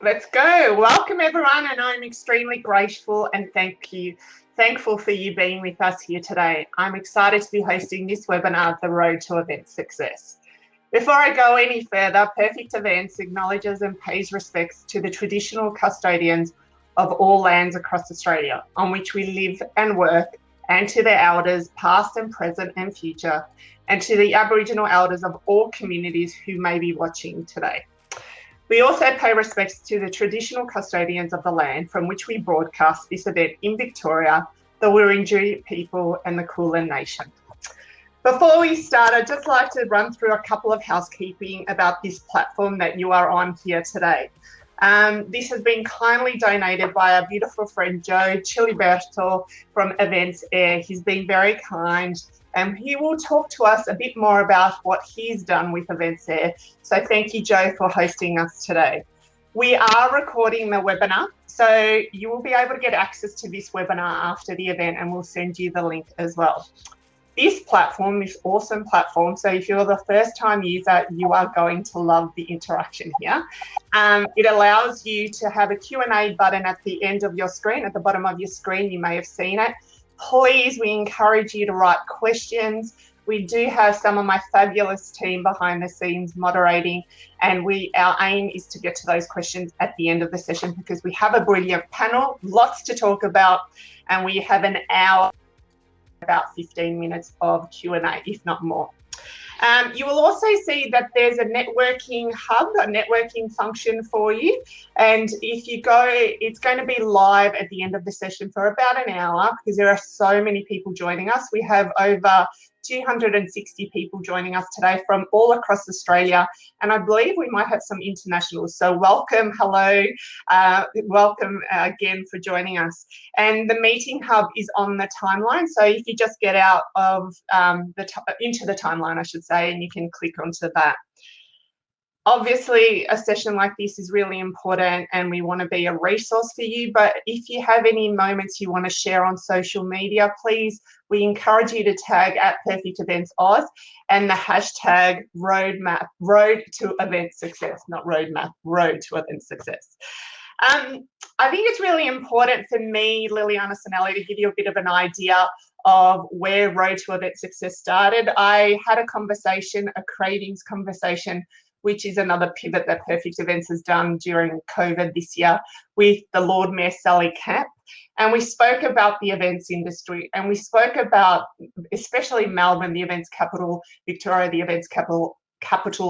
Let's go. Welcome everyone, and I'm extremely grateful and thankful for you being with us here today. I'm excited to be hosting this webinar, The Road to Event Success. Before I go any further, Perfect Events acknowledges and pays respects to the traditional custodians of all lands across Australia on which we live and work, and to their elders past and present and future, and to the Aboriginal elders of all communities who may be watching today. We also pay respects to the traditional custodians of the land from which we broadcast this event in Victoria, the Wurundjeri people and the Kulin Nation. Before we start, I'd just like to run through a couple of housekeeping about this platform that you are on here today. This has been kindly donated by our beautiful friend Joe Ciliberto from EventsAIR. He's been very kind, and he will talk to us a bit more about what he's done with EventsAIR. So thank you, Joe, for hosting us today. We are recording the webinar, so you will be able to get access to this webinar after the event, and we'll send you the link as well. This platform is an awesome platform, so if you're the first time user, you are going to love the interaction here. It allows you to have a Q&A button at the end of your screen, at the bottom of your screen. You may have seen it. Please, we encourage you to write questions. We do have some of my fabulous team behind the scenes moderating, and our aim is to get to those questions at the end of the session because we have a brilliant panel, lots to talk about, and we have an hour, about 15 minutes of Q&A, if not more. You will also see that there's a networking hub, a networking function for you. And if you go, it's going to be live at the end of the session for about an hour because there are so many people joining us. We have over 260 people joining us today from all across Australia, and I believe we might have some internationals. So welcome, hello, welcome again for joining us. And the meeting hub is on the timeline, so if you just get out of into the timeline, I should say, and you can click onto that. Obviously, a session like this is really important and we want to be a resource for you, but if you have any moments you want to share on social media, please, we encourage you to tag at Perfect Events Oz and the hashtag road to event success, not roadmap, road to event success. I think it's really important for me, Liliana Sanelli, to give you a bit of an idea of where Road to Event Success started. I had a conversation, a cravings conversation, which is another pivot that Perfect Events has done during COVID this year with the Lord Mayor Sally Camp. And we spoke about the events industry, and we spoke about, especially Melbourne, the events capital, Victoria, the events capital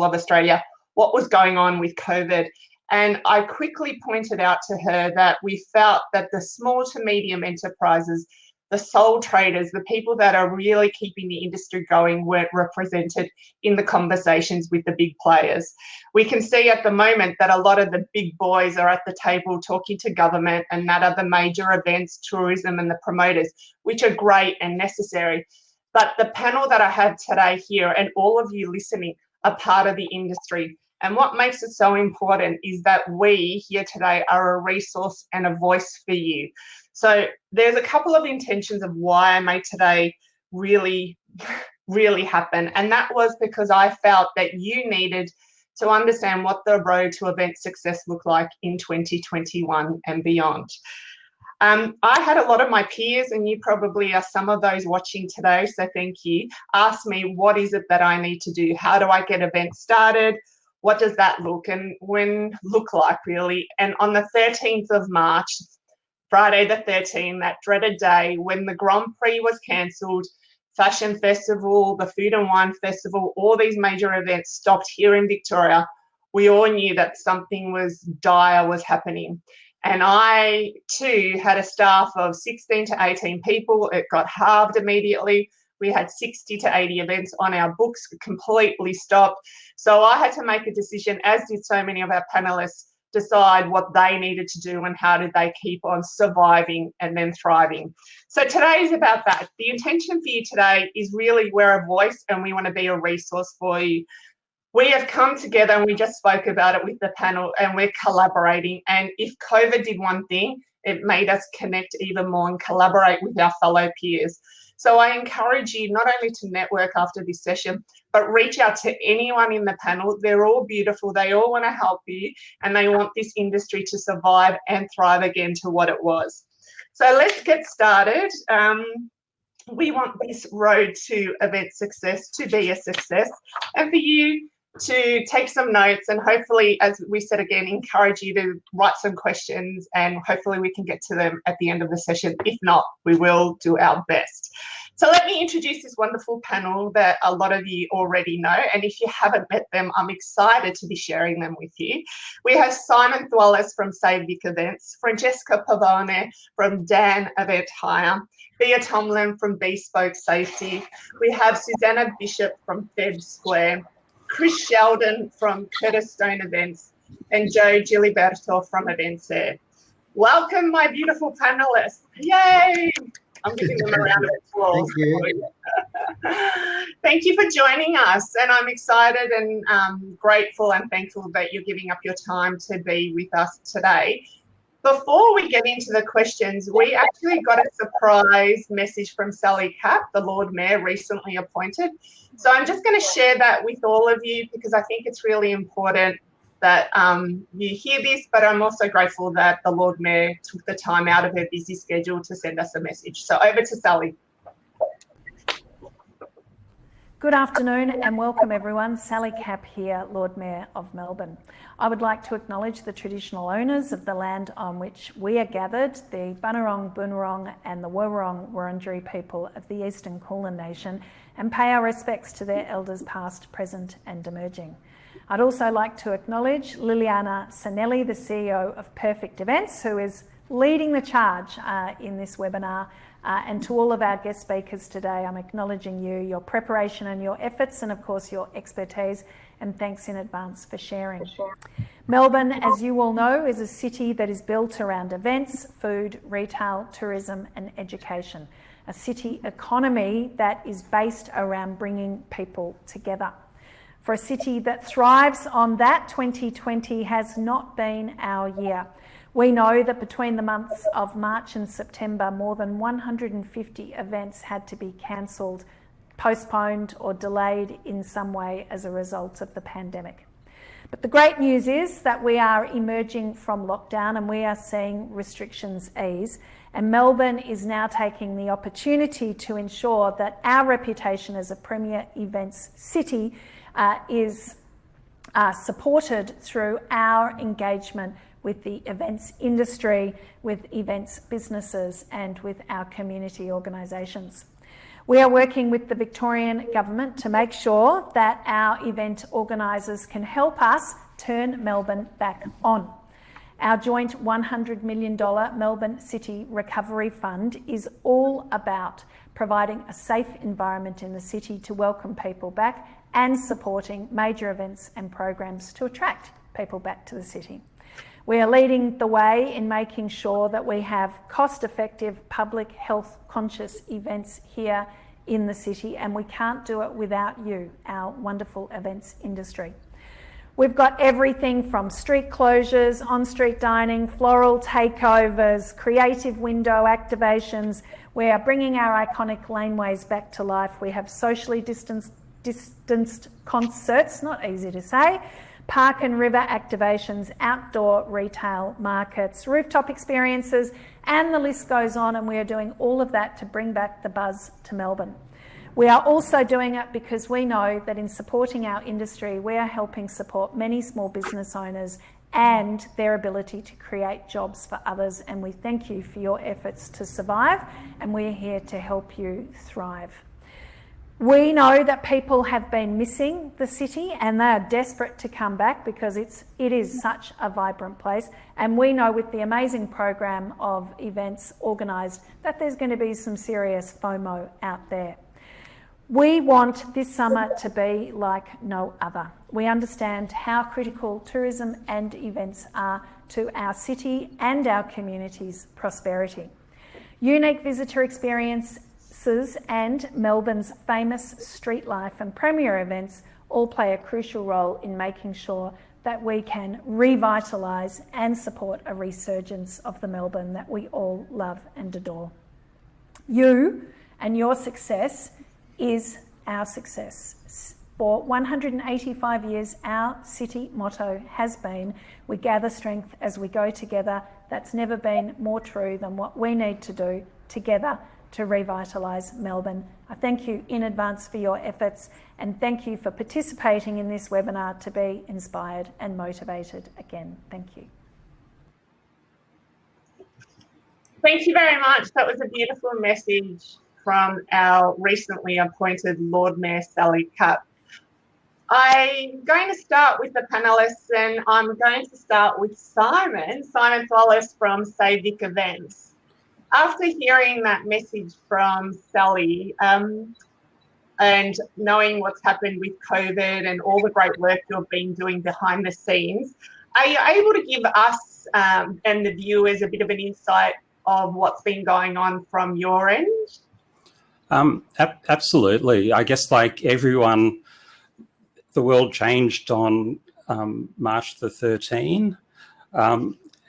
of Australia, what was going on with COVID. And I quickly pointed out to her that we felt that the small to medium enterprises, the sole traders, the people that are really keeping the industry going weren't represented in the conversations with the big players. We can see at the moment that a lot of the big boys are at the table talking to government, and that are the major events, tourism and the promoters, which are great and necessary. But the panel that I have today here and all of you listening are part of the industry. And what makes it so important is that we here today are a resource and a voice for you. So there's a couple of intentions of why I made today really happen. And that was because I felt that you needed to understand what the road to event success looked like in 2021 and beyond. I had a lot of my peers, and you probably are some of those watching today, so thank you, ask me, what is it that I need to do? How do I get events started? What does that look like, really? And on the 13th of March, Friday the 13th, that dreaded day when the Grand Prix was cancelled, Fashion Festival, the Food and Wine Festival, all these major events stopped here in Victoria, we all knew that something dire was happening. And I too had a staff of 16 to 18 people. It got halved immediately. We had 60 to 80 events on our books, completely stopped. So I had to make a decision, as did so many of our panelists, decide what they needed to do and how did they keep on surviving and then thriving. So today is about that. The intention for you today is really we're a voice and we want to be a resource for you. We have come together, and we just spoke about it with the panel, and we're collaborating. And if COVID did one thing, it made us connect even more and collaborate with our fellow peers. So I encourage you not only to network after this session, but reach out to anyone in the panel. They're all beautiful. They all want to help you, and they want this industry to survive and thrive again to what it was. So let's get started. We want this road to event success to be a success, and for you to take some notes, and hopefully, as we said again, encourage you to write some questions, and hopefully we can get to them at the end of the session. If not, we will do our best. So let me introduce this wonderful panel that a lot of you already know, and if you haven't met them, I'm excited to be sharing them with you. We have Thewlis from Save Events, Francesca Pavone from Dann EventsAIR, Bea Tomlin from Beaspoke Safety. We have Suzana Bishop from Square, Chris Sheldon from Stone Events, and Joe Ciliberto from EventsAIR. Welcome, my beautiful panelists. Yay! I'm giving them a round of applause. Thank you. Thank you for joining us, and I'm excited and grateful and thankful that you're giving up your time to be with us today. Before we get into the questions, we actually got a surprise message from Sally Capp, the Lord Mayor recently appointed. So I'm just going to share that with all of you because I think it's really important that you hear this, but I'm also grateful that the Lord Mayor took the time out of her busy schedule to send us a message. So over to Sally. Good afternoon and welcome everyone. Sally Capp here, Lord Mayor of Melbourne. I would like to acknowledge the traditional owners of the land on which we are gathered, the Bunurong, Boonwurrung and the Wurrung Wurundjeri people of the Eastern Kulin Nation, and pay our respects to their elders past, present and emerging. I'd also like to acknowledge Liliana Sanelli, the CEO of Perfect Events, who is leading the charge in this webinar. And to all of our guest speakers today, I'm acknowledging you, your preparation and your efforts, and of course your expertise, and thanks in advance for sharing. Melbourne, as you all know, is a city that is built around events, food, retail, tourism and education. A city economy that is based around bringing people together. For a city that thrives on that, 2020 has not been our year. We know that between the months of March and September, more than 150 events had to be cancelled, postponed or delayed in some way as a result of the pandemic. But the great news is that we are emerging from lockdown and we are seeing restrictions ease. And Melbourne is now taking the opportunity to ensure that our reputation as a premier events city is supported through our engagement with the events industry, with events businesses and with our community organisations. We are working with the Victorian Government to make sure that our event organisers can help us turn Melbourne back on. Our joint $100 million Melbourne City Recovery Fund is all about providing a safe environment in the city to welcome people back and supporting major events and programs to attract people back to the city. We are leading the way in making sure that we have cost-effective, public health conscious events here in the city, and we can't do it without you, our wonderful events industry. We've got everything from street closures, on-street dining, floral takeovers, creative window activations. We are bringing our iconic laneways back to life. We have socially distanced concerts, not easy to say, park and river activations, outdoor retail markets, rooftop experiences, and the list goes on, and we are doing all of that to bring back the buzz to Melbourne. We are also doing it because we know that in supporting our industry, we are helping support many small business owners and their ability to create jobs for others, and we thank you for your efforts to survive, and we're here to help you thrive. We know that people have been missing the city and they are desperate to come back because it is such a vibrant place, and we know with the amazing program of events organised that there's going to be some serious FOMO out there. We want this summer to be like no other. We understand how critical tourism and events are to our city and our community's prosperity. Unique visitor experiences and Melbourne's famous street life and premier events all play a crucial role in making sure that we can revitalise and support a resurgence of the Melbourne that we all love and adore. You, and your success is our success. For 185 years, our city motto has been, we gather strength as we go together. That's never been more true than what we need to do together to revitalise Melbourne. I thank you in advance for your efforts, and thank you for participating in this webinar to be inspired and motivated again. Thank you. Thank you very much. That was a beautiful message from our recently appointed Lord Mayor Sally Capp. I'm going to start with the panellists, and I'm going to start with Simon Thewlis from Save Vic Events. After hearing that message from Sally and knowing what's happened with COVID and all the great work you've been doing behind the scenes, are you able to give us and the viewers a bit of an insight of what's been going on from your end? Absolutely. I guess like everyone, the world changed on March the 13th.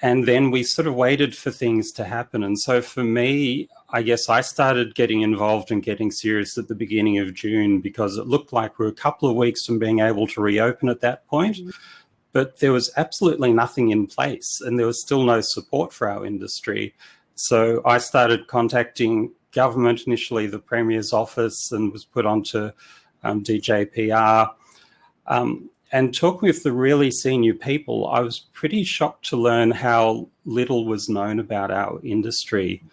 And then we sort of waited for things to happen. And so for me, I guess I started getting involved and getting serious at the beginning of June, because it looked like we were a couple of weeks from being able to reopen at that point. Mm-hmm. But there was absolutely nothing in place, and there was still no support for our industry. So I started contacting government, initially the Premier's office, and was put onto DJPR. And talking with the really senior people, I was pretty shocked to learn how little was known about our industry.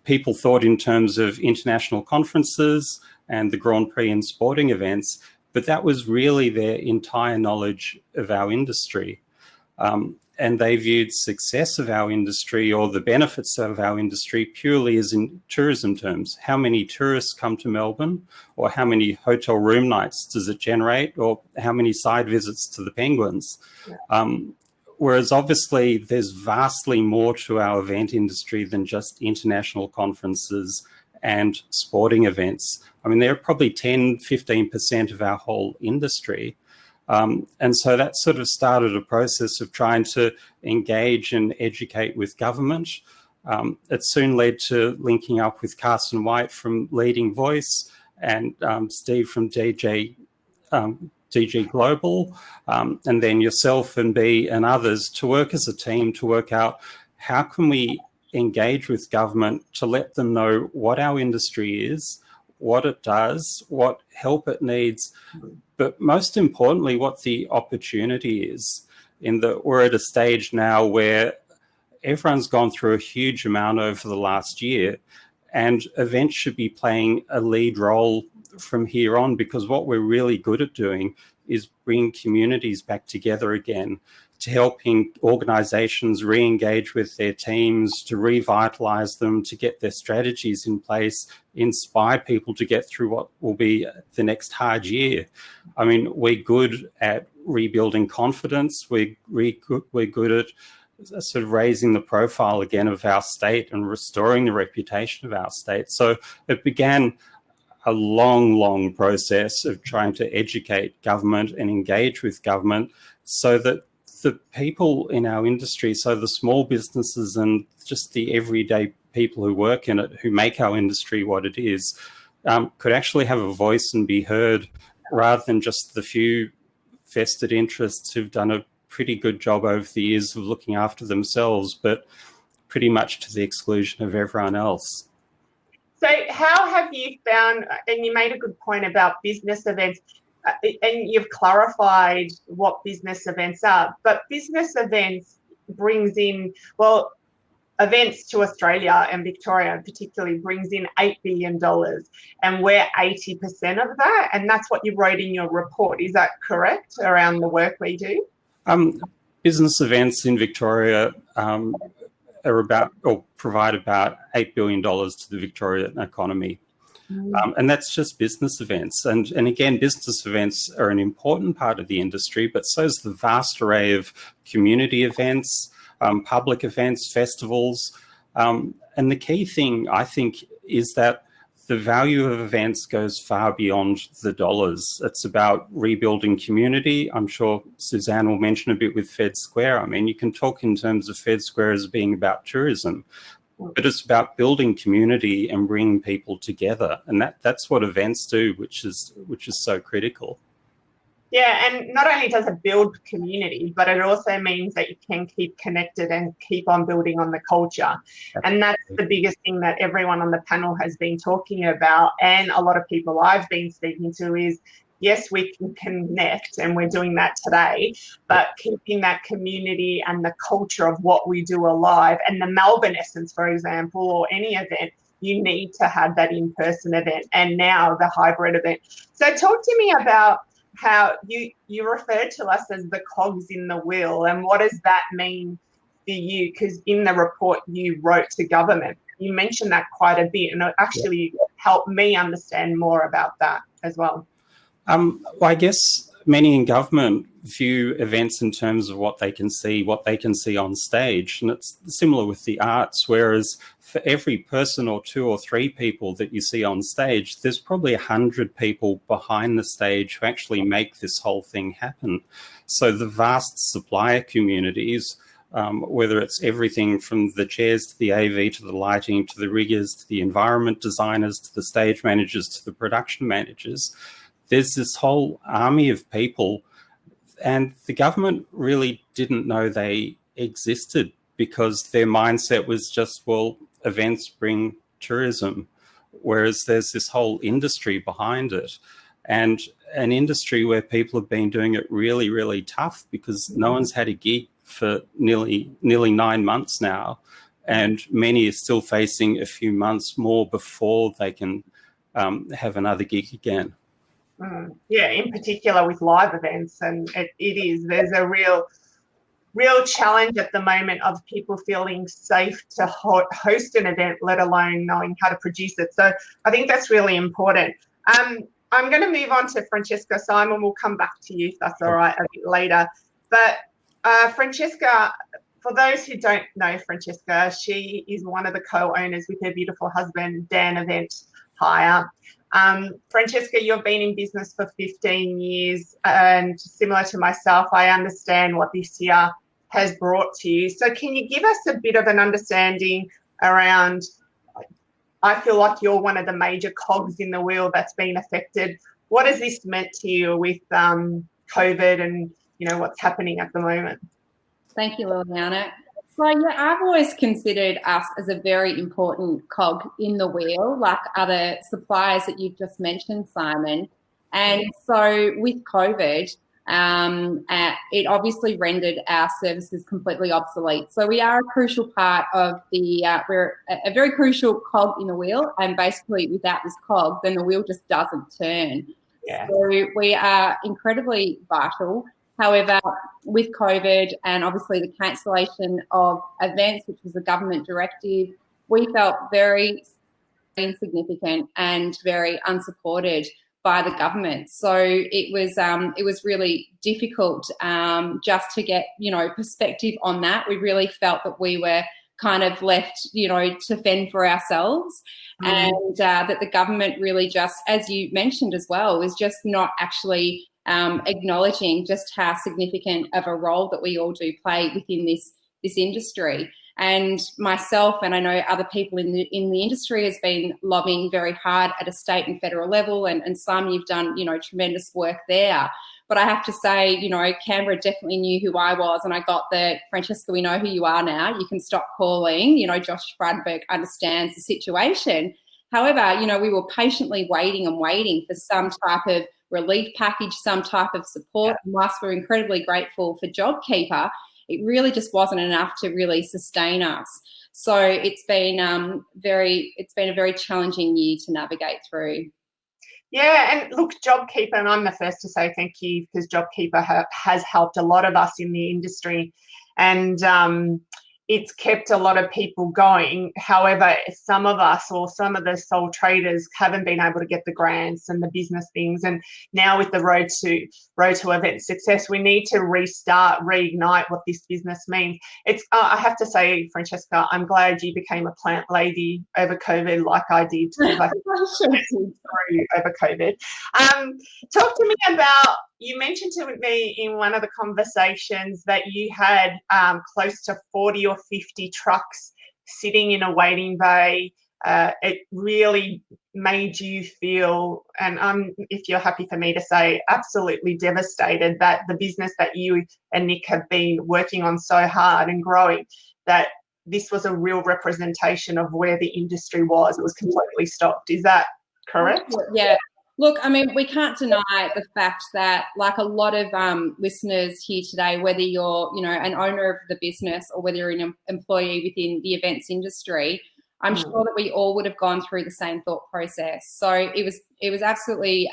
People thought in terms of international conferences and the Grand Prix and sporting events, but that was really their entire knowledge of our industry. And they viewed success of our industry or the benefits of our industry purely as in tourism terms. How many tourists come to Melbourne, or how many hotel room nights does it generate, or how many side visits to the Penguins? Yeah. Whereas obviously there's vastly more to our event industry than just international conferences and sporting events. I mean, they're probably 10, 15% of our whole industry. And so that sort of started a process of trying to engage and educate with government. It soon led to linking up with Carson White from Leading Voice and Steve from DG Global, and then yourself and Bea and others to work as a team to work out how can we engage with government to let them know what our industry is, what it does, what help it needs, but most importantly, what the opportunity is. In that we're at a stage now where everyone's gone through a huge amount over the last year, and events should be playing a lead role from here on, because what we're really good at doing is bringing communities back together again, to helping organisations re-engage with their teams, to revitalise them, to get their strategies in place, inspire people to get through what will be the next hard year. I mean, we're good at rebuilding confidence. We're good at sort of raising the profile again of our state and restoring the reputation of our state. So it began a long, long process of trying to educate government and engage with government so that the people in our industry, so the small businesses and just the everyday people who work in it, who make our industry what it is, could actually have a voice and be heard, rather than just the few vested interests who've done a pretty good job over the years of looking after themselves, but pretty much to the exclusion of everyone else. So how have you found, and you made a good point about business events, and you've clarified what business events are, but business events brings in, well, events to Australia and Victoria particularly brings in $8 billion, and we're 80% of that, and that's what you wrote in your report. Is that correct, around the work we do? Business events in Victoria are about, or provide about $8 billion to the Victorian economy. And that's just business events. And again, business events are an important part of the industry, but so is the vast array of community events, public events, festivals. And the key thing, I think, is that the value of events goes far beyond the dollars. It's about rebuilding community. I'm sure Suzanne will mention a bit with Fed Square. I mean, you can talk in terms of Fed Square as being about tourism. but it's about building community and bringing people together, and that's what events do, which is so critical. Yeah, and not only does it build community, but it also means that you can keep connected and keep on building on the culture. And that's the biggest thing that everyone on the panel has been talking about, and a lot of people I've been speaking to is, yes, we can connect, and we're doing that today, but keeping that community and the culture of what we do alive, and the Melbourne essence, for example, or any event, you need to have that in-person event, and now the hybrid event. So talk to me about how you refer to us as the cogs in the wheel, and what does that mean for you? Because in the report you wrote to government, you mentioned that quite a bit, and it actually helped me understand more about that as well. Well, I guess many in government view events in terms of what they can see on stage, and it's similar with the arts, whereas for every person or 2 or 3 people that you see on stage, there's probably 100 people behind the stage who actually make this whole thing happen. So the vast supplier communities, whether it's everything from the chairs to the AV to the lighting to the riggers to the environment designers to the stage managers to the production managers, there's this whole army of people, and the government really didn't know they existed because their mindset was just, well, events bring tourism, whereas there's this whole industry behind it, and an industry where people have been doing it really, really tough because no one's had a gig for nearly 9 months now, and many are still facing a few months more before they can have another gig again. Yeah, in particular with live events, and there's a real challenge at the moment of people feeling safe to host an event, let alone knowing how to produce it. So I think that's really important. I'm going to move on to Francesca. Simon, we'll come back to you if that's all right a bit later. But Francesca, for those who don't know Francesca, she is one of the co-owners with her beautiful husband, Dann EventsAIR. Francesca, you've been in business for 15 years, and similar to myself, I understand what this year has brought to you. So can you give us a bit of an understanding around, I feel like you're one of the major cogs in the wheel that's been affected. What has this meant to you with COVID and, what's happening at the moment? Thank you, Liliana. So yeah, I've always considered us as a very important cog in the wheel, like other suppliers that you've just mentioned, Simon. And so with COVID, it obviously rendered our services completely obsolete. So we are a crucial part of we're a very crucial cog in the wheel, and basically without this cog, then the wheel just doesn't turn. Yeah. So we are incredibly vital. However, with COVID and obviously the cancellation of events, which was a government directive, we felt very insignificant and very unsupported by the government. So it was really difficult just to get, perspective on that. We really felt that we were kind of left, to fend for ourselves, and that the government really just, as you mentioned as well, was just not actually acknowledging just how significant of a role that we all do play within this industry. And myself, and I know other people in the industry, has been lobbying very hard at a state and federal level, and Simon, you've done tremendous work there. But I have to say, Canberra definitely knew who I was, and I got the, Francesca, we know who you are now. You can stop calling. Josh Frydenberg understands the situation. However, we were patiently waiting for some type of relief package, some type of support. And whilst we're incredibly grateful for JobKeeper, it really just wasn't enough to really sustain us. So it's been a very challenging year to navigate through. Yeah, and look, JobKeeper, and I'm the first to say thank you, because JobKeeper has helped a lot of us in the industry, and it's kept a lot of people going. However, some of us, or some of the sole traders, haven't been able to get the grants and the business things. And now with the road to event success, we need to reignite what this business means. It's I have to say, Francesca, I'm glad you became a plant lady over COVID, like I did. Like over COVID. Talk to me about, you mentioned to me in one of the conversations that you had close to 40 or 50 trucks sitting in a waiting bay. It really made you feel, and if you're happy for me to say, absolutely devastated that the business that you and Nick have been working on so hard and growing, that this was a real representation of where the industry was. It was completely stopped. Is that correct? Yeah. Look, I mean, we can't deny the fact that, like a lot of listeners here today, whether you're, an owner of the business or whether you're an employee within the events industry, I'm sure that we all would have gone through the same thought process. So it was absolutely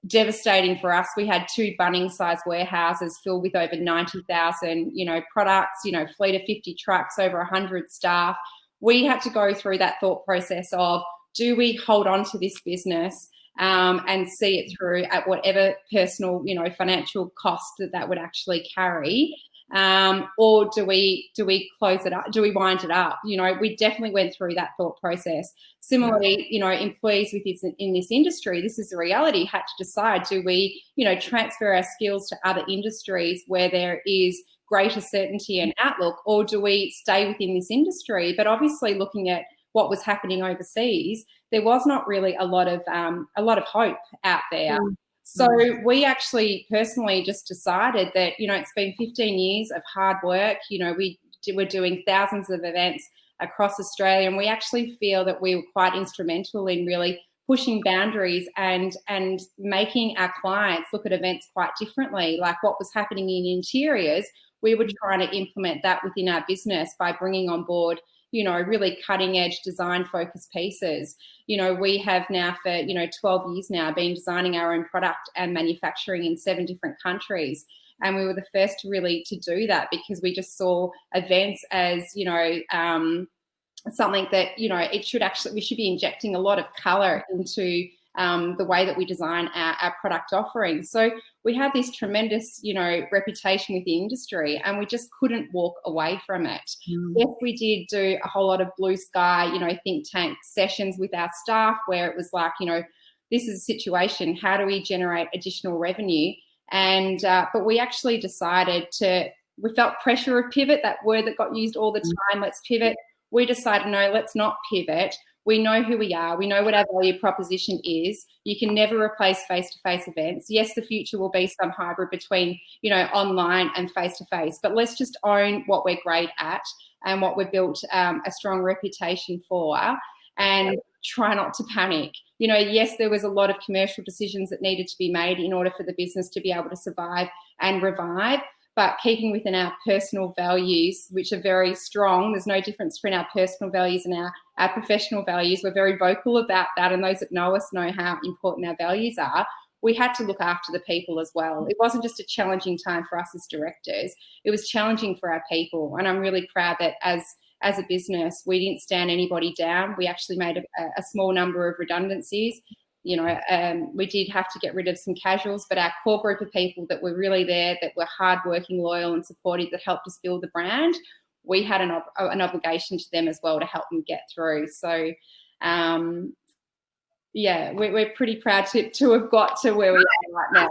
devastating for us. We had 2 Bunnings-sized warehouses filled with over 90,000, products, fleet of 50 trucks, over 100 staff. We had to go through that thought process of, do we hold on to this business and see it through at whatever personal, financial cost that would actually carry, or do we close it up? Do we wind it up? We definitely went through that thought process. Similarly, employees in this industry, this is the reality, had to decide, do we, transfer our skills to other industries where there is greater certainty and outlook, or do we stay within this industry? But obviously, looking at what was happening overseas, there was not really a lot of hope out there. So we actually personally just decided that, it's been 15 years of hard work. We're doing thousands of events across Australia, and we actually feel that we were quite instrumental in really pushing boundaries and making our clients look at events quite differently. Like what was happening in interiors, we were trying to implement that within our business by bringing on board, really cutting edge design focused pieces. We have now for, 12 years now been designing our own product and manufacturing in 7 different countries. And we were the first to do that because we just saw events as, something that, we should be injecting a lot of color into the way that we design our product offerings. So we had this tremendous, reputation with the industry, and we just couldn't walk away from it. Yes, we did do a whole lot of blue sky, think tank sessions with our staff where it was like, this is a situation, how do we generate additional revenue? And but we actually decided we felt pressure of pivot, that word that got used all the time, let's pivot. We decided, no, let's not pivot. We know who we are. We know what our value proposition is. You can never replace face-to-face events. Yes, the future will be some hybrid between, online and face-to-face, but let's just own what we're great at and what we've built a strong reputation for, and try not to panic. Yes, there was a lot of commercial decisions that needed to be made in order for the business to be able to survive and revive, but keeping within our personal values, which are very strong. There's no difference between our personal values and our professional values. We're very vocal about that, and those that know us know how important our values are. We had to look after the people as well. It wasn't just a challenging time for us as directors. It was challenging for our people, and I'm really proud that as a business, we didn't stand anybody down. We actually made a small number of redundancies. We did have to get rid of some casuals, but our core group of people that were really there, that were hardworking, loyal and supportive, that helped us build the brand, we had an obligation to them as well to help them get through. So, we're pretty proud to have got to where we are right now.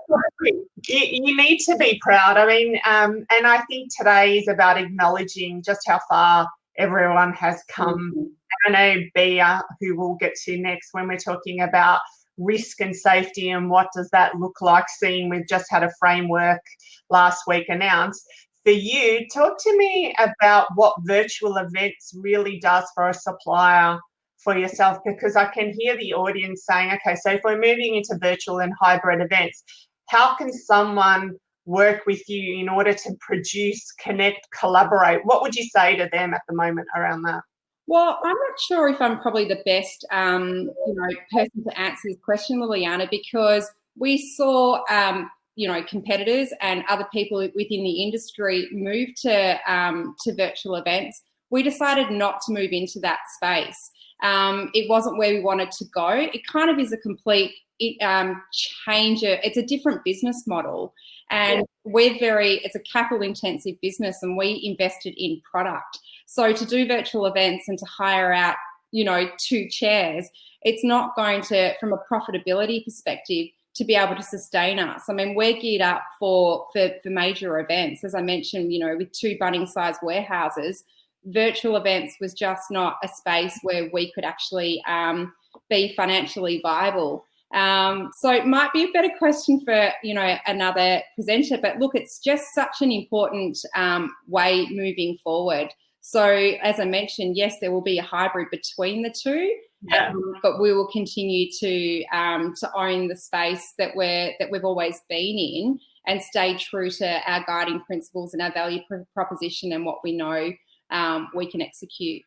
You need to be proud. I mean, and I think today is about acknowledging just how far everyone has come. I know Bea, who we'll get to next, when we're talking about risk and safety and what does that look like, seeing we've just had a framework last week announced. For you, talk to me about what virtual events really does for a supplier for yourself, because I can hear the audience saying, okay, so if we're moving into virtual and hybrid events, how can someone work with you in order to produce, connect, collaborate? What would you say to them at the moment around that? Well, I'm not sure if I'm probably the best, person to answer this question, Liliana, because we saw, competitors and other people within the industry move to virtual events. We decided not to move into that space. It wasn't where we wanted to go. It kind of is a complete change. It's a different business model, and it's a capital intensive business, and we invested in product. So to do virtual events and to hire out, 2 chairs, it's not going to, from a profitability perspective, to be able to sustain us. I mean, we're geared up for major events, as I mentioned, with 2 Bunnings-sized warehouses virtual events was just not a space where we could actually be financially viable. So it might be a better question for, you know, another presenter, but look, it's just such an important way moving forward. So as I mentioned, yes, there will be a hybrid between the two, but we will continue to own the space that we've always been in and stay true to our guiding principles and our value proposition and what we know we can execute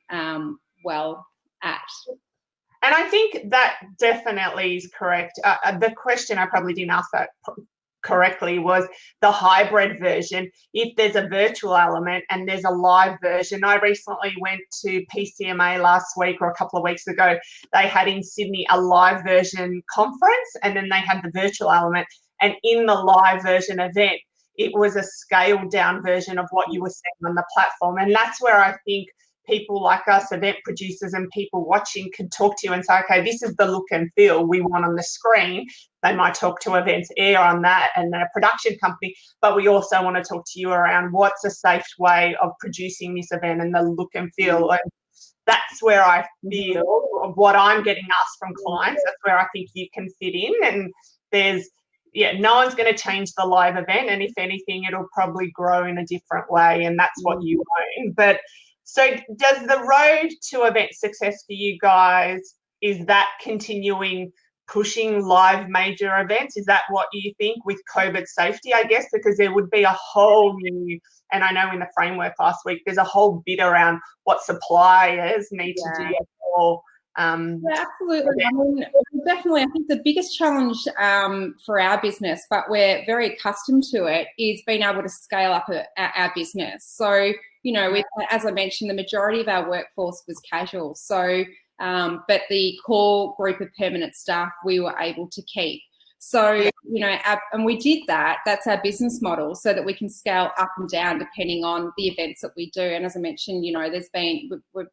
well at. And I think that definitely is correct. The question, I probably didn't ask that correctly, was the hybrid version. If there's a virtual element and there's a live version, I recently went to PCMA last week or a couple of weeks ago. They had in Sydney a live version conference, and then they had the virtual element. And in the live version event, it was a scaled down version of what you were seeing on the platform. And that's where I think people like us, event producers and people watching, could talk to you and say, okay, this is the look and feel we want on the screen. They might talk to EventsAIR on that and then a production company, but we also want to talk to you around what's a safe way of producing this event and the look and feel. And that's where I feel what I'm getting asked from clients. That's where I think you can fit in. And there's, no one's going to change the live event. And if anything, it'll probably grow in a different way. And that's what you own. But so does the road to event success for you guys, is that continuing pushing live major events? Is that what you think with COVID safety, I guess? Because there would be a whole new, and I know in the framework last week, there's a whole bit around what suppliers need to do for absolutely. I mean, definitely, I think the biggest challenge for our business, but we're very accustomed to it, is being able to scale up our business. So, you know, as I mentioned, the majority of our workforce was casual. So, but the core group of permanent staff we were able to keep. So, you know, and we did that. That's our business model, so that we can scale up and down depending on the events that we do. And as I mentioned, you know,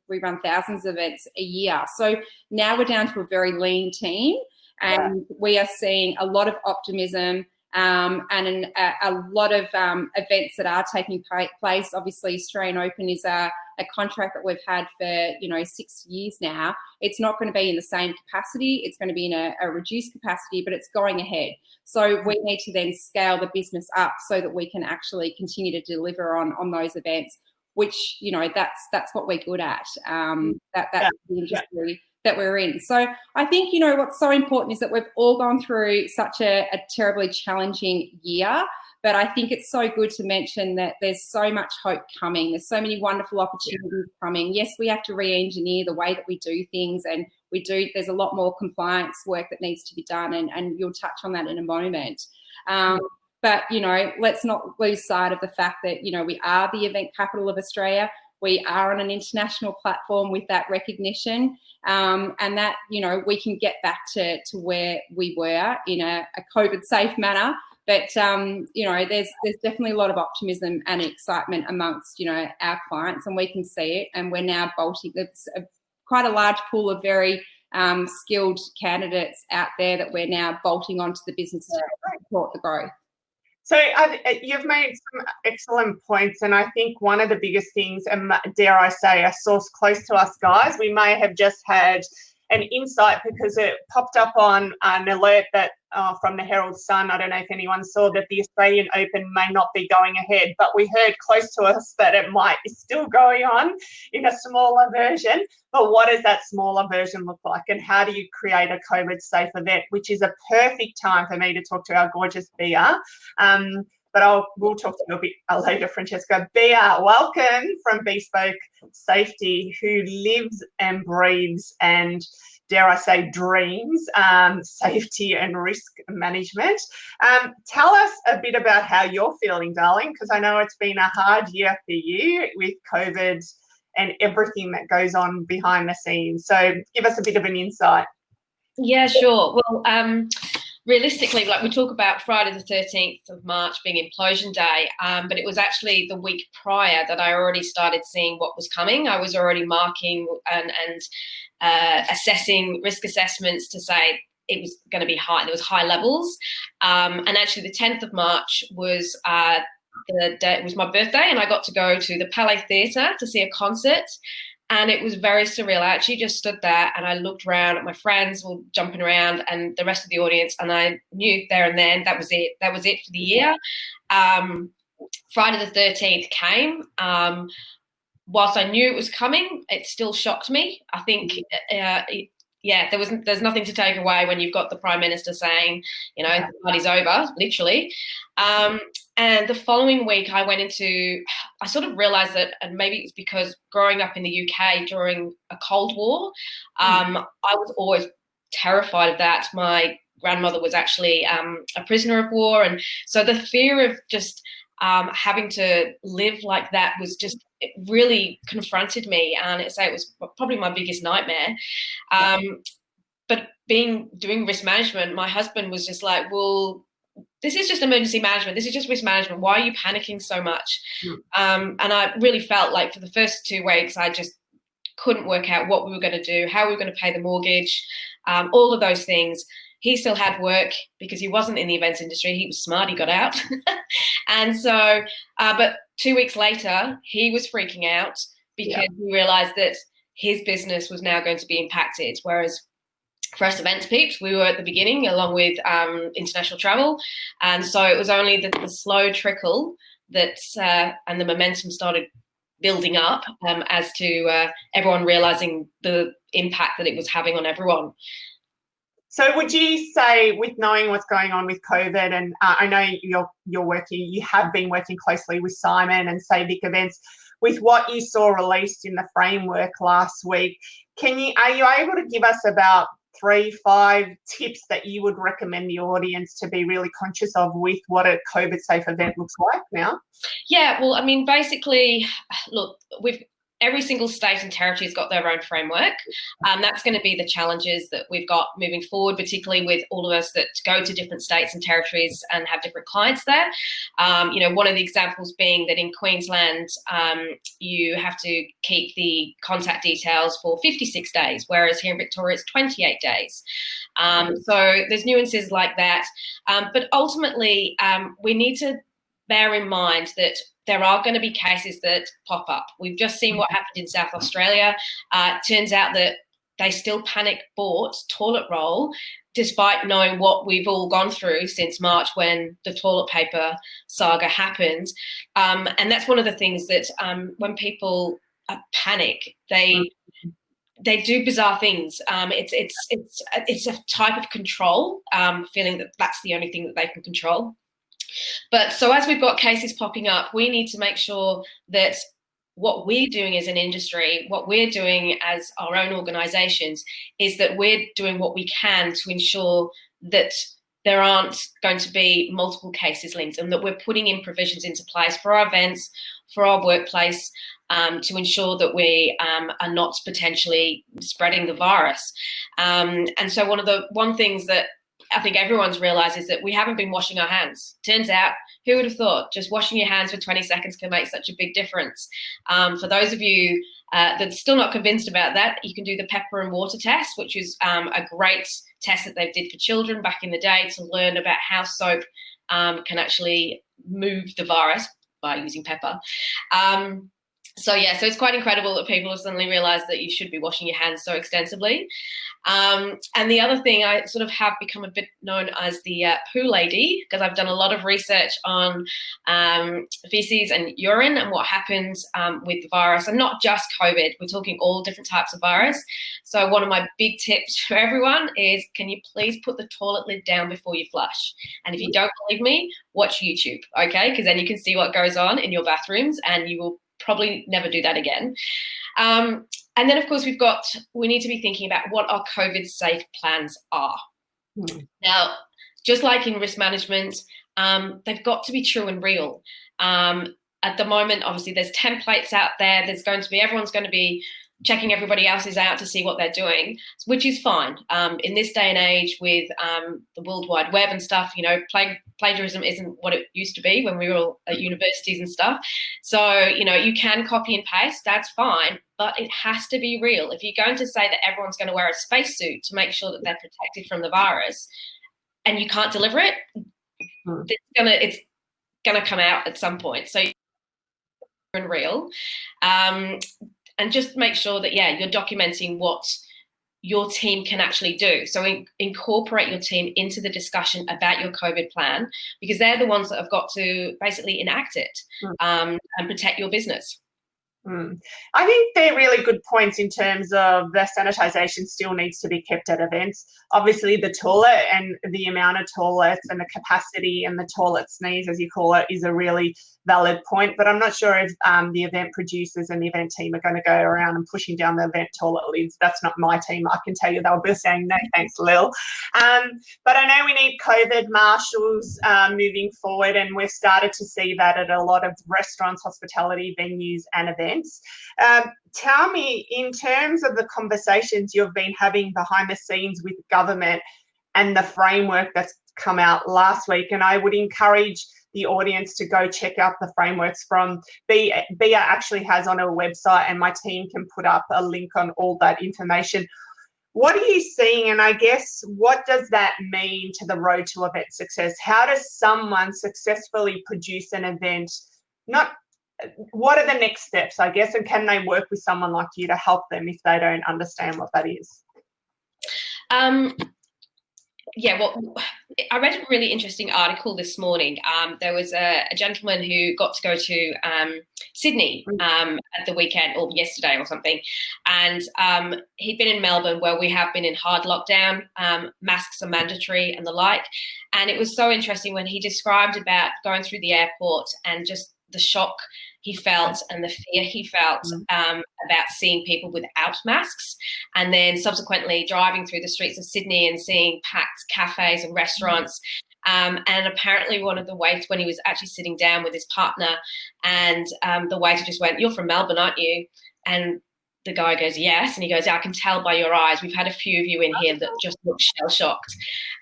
we run thousands of events a year. So now we're down to a very lean team, and we are seeing a lot of optimism and a lot of events that are taking place. Obviously, Australian Open is a contract that we've had for, you know, 6 years now. It's not going to be in the same capacity. It's going to be in a reduced capacity, but it's going ahead. So we need to then scale the business up so that we can actually continue to deliver on those events, which, you know, that's what we're good at. That's the industry that we're in. So I think, you know, what's so important is that we've all gone through such a terribly challenging year, but I think it's so good to mention that there's so much hope coming. There's so many wonderful opportunities coming. Yes, we have to re-engineer the way that we do things, and there's a lot more compliance work that needs to be done, and you'll touch on that in a moment. But, you know, let's not lose sight of the fact that, you know, we are the event capital of Australia. We are on an international platform with that recognition, and that, you know, we can get back to where we were in a COVID safe manner. But, you know, there's definitely a lot of optimism and excitement amongst, you know, our clients, and we can see it. And we're now bolting. There's quite a large pool of very skilled candidates out there that we're now bolting onto the business to support the growth. So you've made some excellent points, and I think one of the biggest things, and dare I say, a source close to us guys, we may have just had an insight because it popped up on an alert that from the Herald Sun. I don't know if anyone saw that the Australian Open may not be going ahead, but we heard close to us that it might be still going on in a smaller version. But what does that smaller version look like, and how do you create a COVID-safe event, which is a perfect time for me to talk to our gorgeous Bea. But we'll talk to you a bit later, Francesca. Bea, welcome from Beaspoke Safety, who lives and breathes and, dare I say, dreams safety and risk management. Tell us a bit about how you're feeling, darling, because I know it's been a hard year for you with COVID and everything that goes on behind the scenes. So give us a bit of an insight. Yeah, sure. Well, realistically, like, we talk about Friday the 13th of March being implosion day, but it was actually the week prior that I already started seeing what was coming. I was already marking and assessing risk assessments to say it was going to be high. There was high levels. And actually the 10th of March was the day, it was my birthday, and I got to go to the Pty Ltd to see a concert. And it was very surreal. I actually just stood there and I looked around at my friends all jumping around and the rest of the audience, and I knew there and then that was it. That was it for the year. Friday the 13th came. Whilst I knew it was coming, it still shocked me. I think, there's nothing to take away when you've got the Prime Minister saying, you know, the party's over, literally. And the following week I sort of realised that, and maybe it's because growing up in the UK during a Cold War, I was always terrified of that. My grandmother was actually a prisoner of war. And so the fear of just having to live like that was just, it really confronted me. And it was probably my biggest nightmare. But doing risk management, my husband was just like, well, this is just emergency management. This is just risk management. Why are you panicking so much? And I really felt like for the first 2 weeks, I just couldn't work out what we were going to do, how we were going to pay the mortgage, all of those things. He still had work because he wasn't in the events industry. He was smart. He got out. And so, but 2 weeks later, he was freaking out because he realized that his business was now going to be impacted. Whereas for us events peeps, we were at the beginning along with international travel. And so it was only the slow trickle that, and the momentum started building up as to everyone realizing the impact that it was having on everyone. So would you say, with knowing what's going on with COVID, and I know you have been working closely with Simon and Savic Events, with what you saw released in the framework last week, are you able to give us about 3-5 tips that you would recommend the audience to be really conscious of with what a COVID safe event looks like now? Yeah, well, I mean, basically, look, every single state and territory has got their own framework. That's going to be the challenges that we've got moving forward, particularly with all of us that go to different states and territories and have different clients there. One of the examples being that in Queensland, you have to keep the contact details for 56 days, whereas here in Victoria, it's 28 days. So there's nuances like that. But ultimately, we need to bear in mind that there are going to be cases that pop up. We've just seen what happened in South Australia. Turns out that they still panic bought toilet roll despite knowing what we've all gone through since March when the toilet paper saga happened. And that's one of the things that when people panic, they do bizarre things. It's a type of control, feeling that that's the only thing that they can control. But so as we've got cases popping up, we need to make sure that what we're doing as an industry, what we're doing as our own organisations, is that we're doing what we can to ensure that there aren't going to be multiple cases linked, and that we're putting in provisions into place for our events, for our workplace, to ensure that we are not potentially spreading the virus. And so one things that I think everyone's realised is that we haven't been washing our hands. Turns out, who would have thought just washing your hands for 20 seconds can make such a big difference? For those of you that's still not convinced about that, you can do the pepper and water test, which is a great test that they did for children back in the day to learn about how soap can actually move the virus by using pepper. So it's quite incredible that people have suddenly realised that you should be washing your hands so extensively. And the other thing, I sort of have become a bit known as the poo lady, because I've done a lot of research on feces and urine and what happens with the virus, and not just COVID. We're talking all different types of virus. So one of my big tips for everyone is, can you please put the toilet lid down before you flush? And if you don't believe me, watch YouTube, okay? Because then you can see what goes on in your bathrooms, and you will probably never do that again. And then, of course, we need to be thinking about what our COVID safe plans are. Now, just like in risk management, they've got to be true and real. At the moment, obviously, there's templates out there. Everyone's going to be checking everybody else's out to see what they're doing, which is fine. In this day and age with the World Wide Web and stuff, plagiarism isn't what it used to be when we were all at universities and stuff. So, you can copy and paste, that's fine, but it has to be real. If you're going to say that everyone's going to wear a spacesuit to make sure that they're protected from the virus and you can't deliver it, going to come out at some point. So and real, and just make sure that, yeah, you're documenting what your team can actually do. So incorporate your team into the discussion about your COVID plan, because they're the ones that have got to basically enact it and protect your business. I think they're really good points in terms of the sanitisation still needs to be kept at events. Obviously, the toilet and the amount of toilets and the capacity and the toilet sneeze, as you call it, is a really valid point. But I'm not sure if the event producers and the event team are going to go around and pushing down the event toilet lids. That's not my team. I can tell you they'll be saying, no, thanks, Lil. But I know we need COVID marshals moving forward, and we've started to see that at a lot of restaurants, hospitality venues and events. Tell me, in terms of the conversations you've been having behind the scenes with government and the framework that's come out last week, and I would encourage the audience to go check out the frameworks from Bea actually has on her website, and my team can put up a link on all that information. What are you seeing, and I guess what does that mean to the road to event success? How does someone successfully produce an event? What are the next steps, I guess, and can they work with someone like you to help them if they don't understand what that is? Yeah, well, I read a really interesting article this morning. There was a gentleman who got to go to Sydney at the weekend, or yesterday or something, and he'd been in Melbourne, where we have been in hard lockdown, masks are mandatory and the like, and it was so interesting when he described about going through the airport and just the shock he felt and the fear he felt about seeing people without masks, and then subsequently driving through the streets of Sydney and seeing packed cafes and restaurants. And apparently one of the waiters, when he was actually sitting down with his partner, and the waiter just went, "You're from Melbourne, aren't you?" And the guy goes, "Yes." And he goes, "I can tell by your eyes. We've had a few of you in here that just look shell-shocked."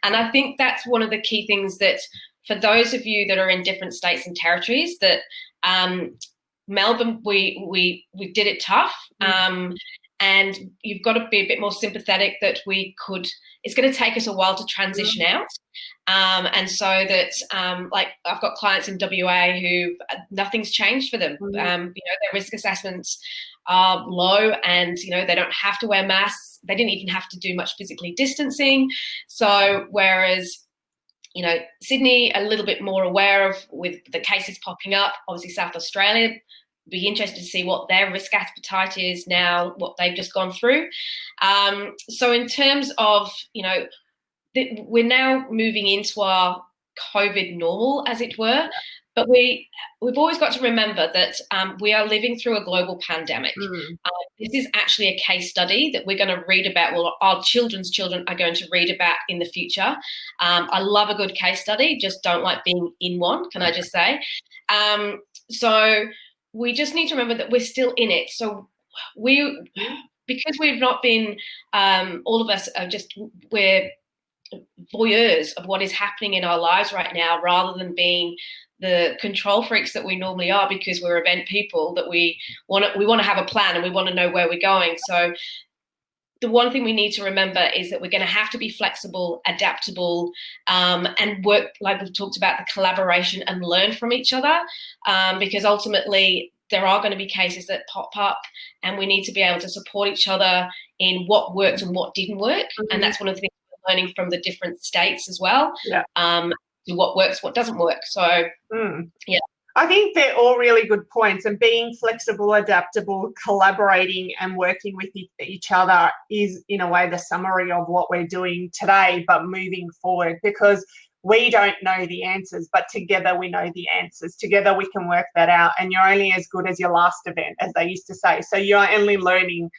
And I think that's one of the key things that, for those of you that are in different states and territories, that Melbourne, we did it tough, and you've got to be a bit more sympathetic that it's going to take us a while to transition out, and so that like I've got clients in WA who nothing's changed for them. Their risk assessments are low, and they don't have to wear masks. They didn't even have to do much physically distancing. So whereas Sydney, a little bit more aware of with the cases popping up. Obviously, South Australia, be interested to see what their risk appetite is now, what they've just gone through. So in terms of, we're now moving into our COVID normal, as it were. But we've always got to remember that we are living through a global pandemic. This is actually a case study that we're going to read about, well, our children's children are going to read about in the future. I love a good case study, just don't like being in one, can I just say. So we just need to remember that we're still in it. So because we've not been, all of us are we're voyeurs of what is happening in our lives right now, rather than being the control freaks that we normally are, because we're event people, that we want to have a plan and we want to know where we're going. So the one thing we need to remember is that we're going to have to be flexible, adaptable, and work, like we've talked about, the collaboration and learn from each other, because ultimately there are going to be cases that pop up, and we need to be able to support each other in what worked and what didn't work. And that's one of the things we're learning from the different states as well. What works, what doesn't work. So yeah, I think they're all really good points, and being flexible, adaptable, collaborating and working with each other is in a way the summary of what we're doing today, but moving forward, because we don't know the answers, but together we know the answers. Together we can work that out, and you're only as good as your last event, as they used to say. So you're only learning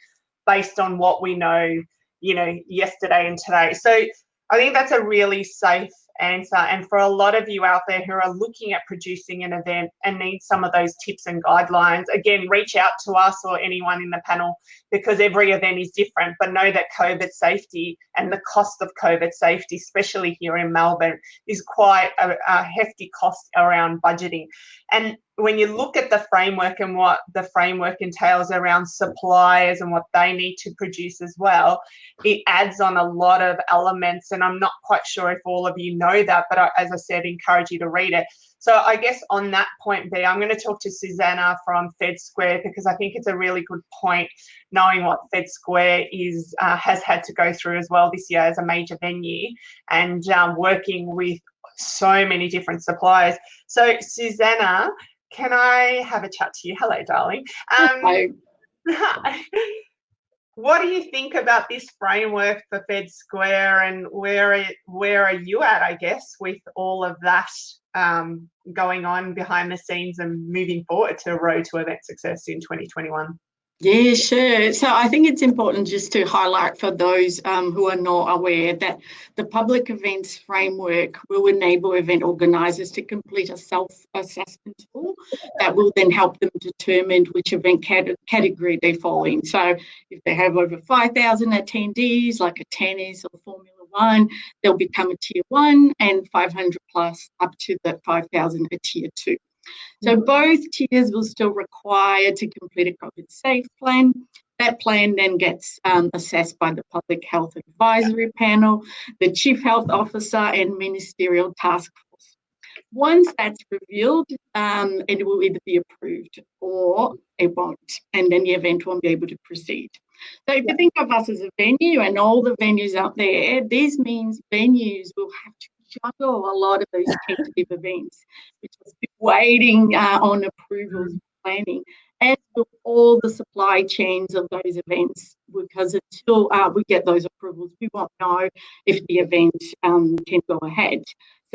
based on what we know, yesterday and today. So I think that's a really safe answer. And for a lot of you out there who are looking at producing an event and need some of those tips and guidelines, again, reach out to us or anyone in the panel, because every event is different. But know that COVID safety and the cost of COVID safety, especially here in Melbourne, is quite a hefty cost around budgeting. And when you look at the framework and what the framework entails around suppliers and what they need to produce as well, it adds on a lot of elements. And I'm not quite sure if all of you know that, but as I said, encourage you to read it. So I guess on that point, Bea, I'm going to talk to Suzana from Fed Square, because I think it's a really good point, knowing what Fed Square is has had to go through as well this year as a major venue, and working with so many different suppliers. So Suzana, can I have a chat to you? Hello, darling. Hello. What do you think about this framework for Fed Square, and where are you at, I guess, with all of that going on behind the scenes and moving forward to a road to event success in 2021? Yeah, sure. So I think it's important just to highlight for those who are not aware that the public events framework will enable event organisers to complete a self-assessment tool that will then help them determine which event category they fall in. So if they have over 5,000 attendees, like a tennis or Formula One, they'll become a tier 1, and 500 plus up to the 5,000 a tier 2. So both tiers will still require to complete a COVID-safe plan. That plan then gets assessed by the Public Health Advisory Panel, the Chief Health Officer, and Ministerial Task Force. Once that's revealed, it will either be approved or it won't, and then the event won't be able to proceed. So if you think of us as a venue and all the venues out there, this means venues will have to juggle a lot of those tentative events, which is waiting on approvals and planning, as will all the supply chains of those events, because until we get those approvals, we won't know if the event can go ahead.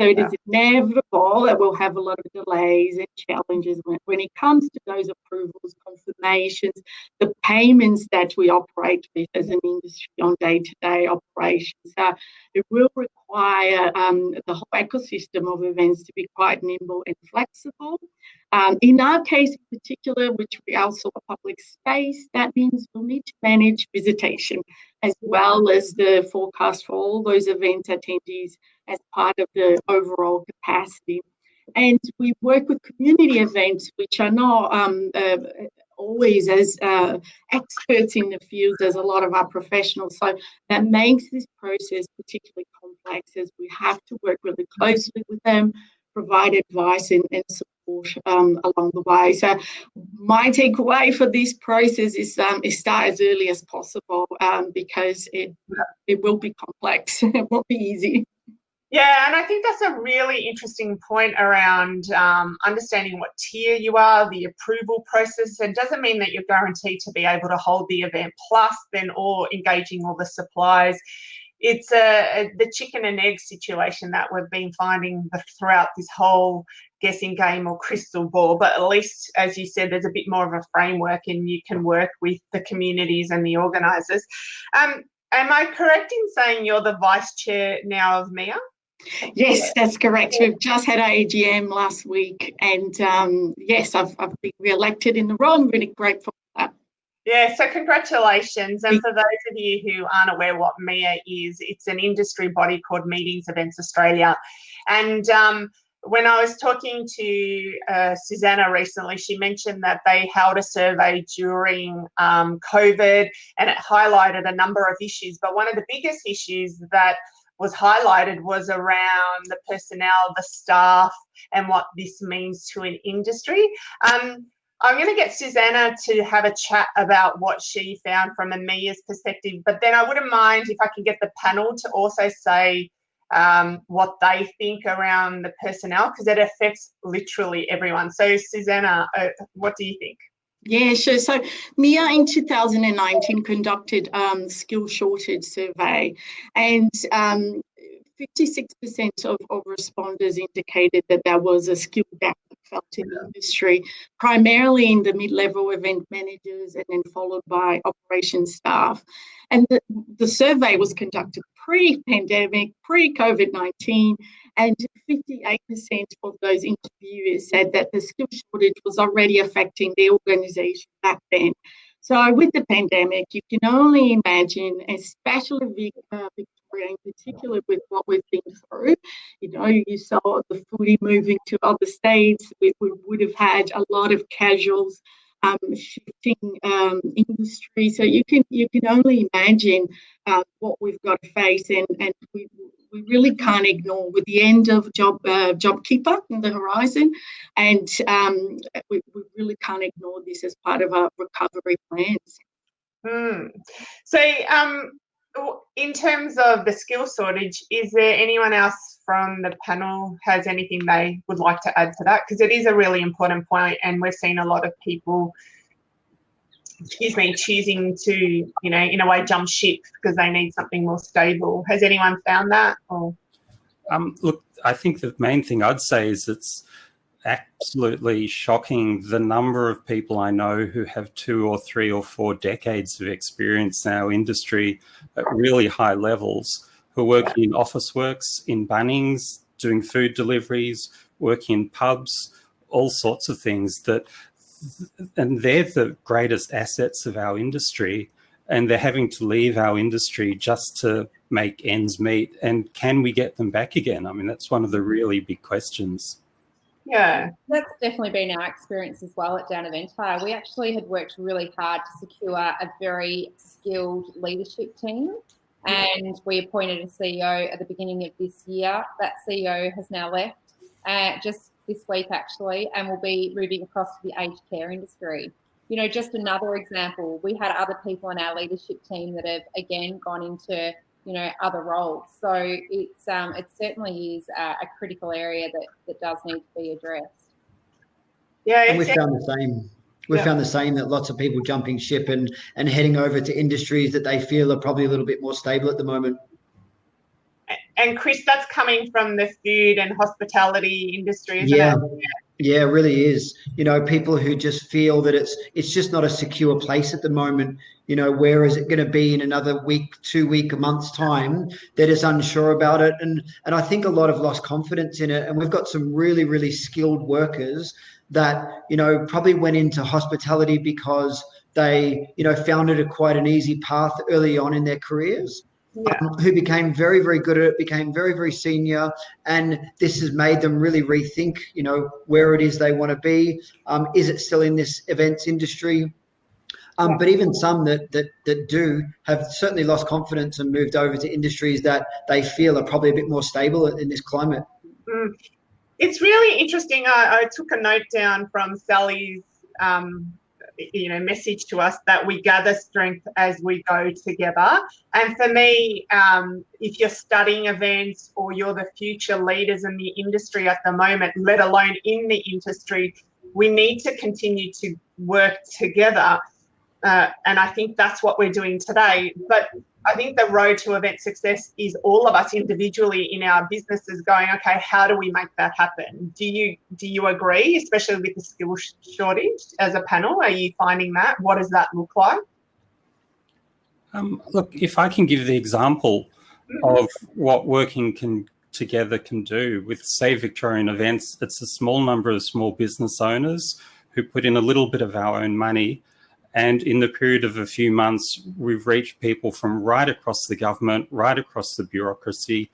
So it is inevitable that we'll have a lot of delays and challenges when it comes to those approvals, confirmations, the payments that we operate with as an industry on day-to-day operations. It will require the whole ecosystem of events to be quite nimble and flexible. In our case in particular, which we also a public space, that means we'll need to manage visitation as well as the forecast for all those event attendees as part of the overall capacity. And we work with community events, which are not always as experts in the field as a lot of our professionals. So that makes this process particularly complex, as we have to work really closely with them, provide advice and support along the way. So my takeaway for this process is start as early as possible, because it will be complex. It won't be easy. Yeah, and I think that's a really interesting point around understanding what tier you are, the approval process. It doesn't mean that you're guaranteed to be able to hold the event, plus then or engaging all the suppliers. It's the chicken and egg situation that we've been finding throughout this whole guessing game or crystal ball. But at least, as you said, there's a bit more of a framework, and you can work with the communities and the organisers. Am I correct in saying you're the vice chair now of MEA? Yes, that's correct. We've just had our AGM last week, and yes, I've been re-elected in the role. I'm really grateful for that. Yeah, so congratulations. And for those of you who aren't aware what MEA is, it's an industry body called Meetings Events Australia. And when I was talking to Suzana recently, she mentioned that they held a survey during COVID, and it highlighted a number of issues. But one of the biggest issues that was highlighted was around the personnel, the staff, and what this means to an industry. I'm going to get Suzana to have a chat about what she found from a MEA's perspective, but then I wouldn't mind if I can get the panel to also say what they think around the personnel, because it affects literally everyone. So Suzana, what do you think? Yeah, sure. So MEA in 2019 conducted skill shortage survey, and 56% of responders indicated that there was a skill gap felt in the industry, primarily in the mid-level event managers, and then followed by operations staff. And the survey was conducted pre-pandemic, pre-COVID-19, and 58% of those interviewers said that the skill shortage was already affecting the organisation back then. So with the pandemic, you can only imagine, especially Victoria in particular, with what we've been through. You know, you saw the footy moving to other states. We would have had a lot of casuals shifting industry. So you can only imagine what we've got to face, and we really can't ignore with the end of JobKeeper in the horizon, and we really can't ignore this as part of our recovery plans. So in terms of the skill shortage, is there anyone else from the panel has anything they would like to add to that? Because it is a really important point, and we've seen a lot of people, choosing to, in a way jump ship because they need something more stable. Has anyone found that? Or? Look, I think the main thing I'd say is it's absolutely shocking the number of people I know who have 2 or 3 or 4 decades of experience in our industry at really high levels, who are working in office works, in Bunnings, doing food deliveries, working in pubs, all sorts of things and they're the greatest assets of our industry, and they're having to leave our industry just to make ends meet. And can we get them back again? I mean, that's one of the really big questions. Yeah. That's definitely been our experience as well at Dann EventsAIR. We actually had worked really hard to secure a very skilled leadership team, and we appointed a CEO at the beginning of this year. That CEO has now left just this week actually, and will be moving across to the aged care industry. Just another example, we had other people in our leadership team that have again gone into other roles. So it certainly is a critical area that does need to be addressed. Yeah, and we've found the same. We've found the same, that lots of people jumping ship and heading over to industries that they feel are probably a little bit more stable at the moment. And Chris, that's coming from the food and hospitality industry, isn't it? Yeah, it really is. People who just feel that it's just not a secure place at the moment. Where is it going to be in another week, 2 week, a month's time? They're just unsure about it. And I think a lot have lost confidence in it. And we've got some really, really skilled workers that, probably went into hospitality because they, found it quite an easy path early on in their careers. Who became very, very good at it, became very, very senior, and this has made them really rethink, where it is they want to be. Is it still in this events industry? But even some that do have certainly lost confidence and moved over to industries that they feel are probably a bit more stable in this climate. It's really interesting. I took a note down from Sally's message to us that we gather strength as we go together. And for me, if you're studying events or you're the future leaders in the industry at the moment, let alone in the industry, we need to continue to work together. And I think that's what we're doing today. But I think the road to event success is all of us individually in our businesses going, okay, how do we make that happen? Do you agree, especially with the skill shortage as a panel? Are you finding that? What does that look like? Look, if I can give the example of what working together can do with Save Victorian Events, it's a small number of small business owners who put in a little bit of our own money. And in the period of a few months, we've reached people from right across the government, right across the bureaucracy.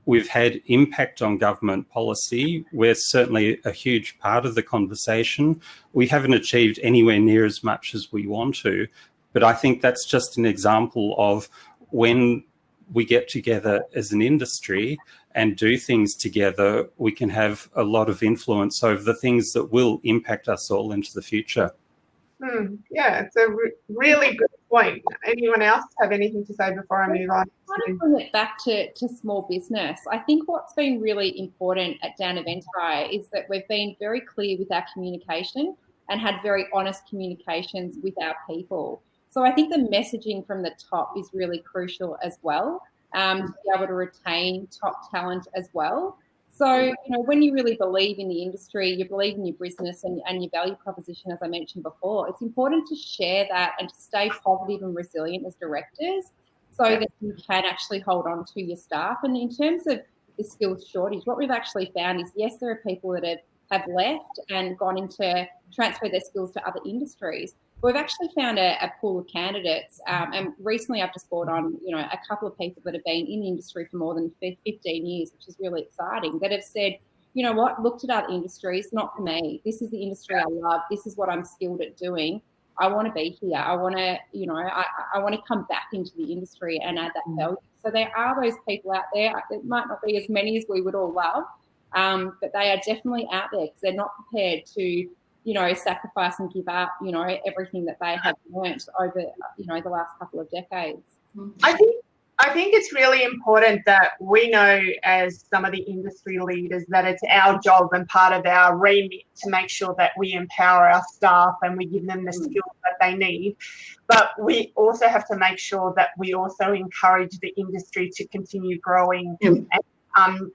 We've had impact on government policy. We're certainly a huge part of the conversation. We haven't achieved anywhere near as much as we want to, but I think that's just an example of when we get together as an industry and do things together, we can have a lot of influence over the things that will impact us all into the future. Yeah, it's a really good point. Anyone else have anything to say before I move on? I want to bring it back to small business. I think what's been really important at Dann EventsAIR is that we've been very clear with our communication and had very honest communications with our people. So I think the messaging from the top is really crucial as well, to be able to retain top talent as well. So, when you really believe in the industry, you believe in your business and your value proposition, as I mentioned before, it's important to share that and to stay positive and resilient as directors so that you can actually hold on to your staff. And in terms of the skills shortage, what we've actually found is, yes, there are people that have left and gone into transfer their skills to other industries. We've actually found a pool of candidates, and recently I've just brought on, a couple of people that have been in the industry for more than 15 years, which is really exciting, that have said, you know what, looked at other industries, not for me. This is the industry I love. This is what I'm skilled at doing. I want to be here. I want to, I want to come back into the industry and add that value. So there are those people out there. It might not be as many as we would all love, but they are definitely out there because they're not prepared to, sacrifice and give up, everything that they have learnt over, the last couple of decades. I think it's really important that we know as some of the industry leaders that it's our job and part of our remit to make sure that we empower our staff and we give them the skills that they need. But we also have to make sure that we also encourage the industry to continue growing. And,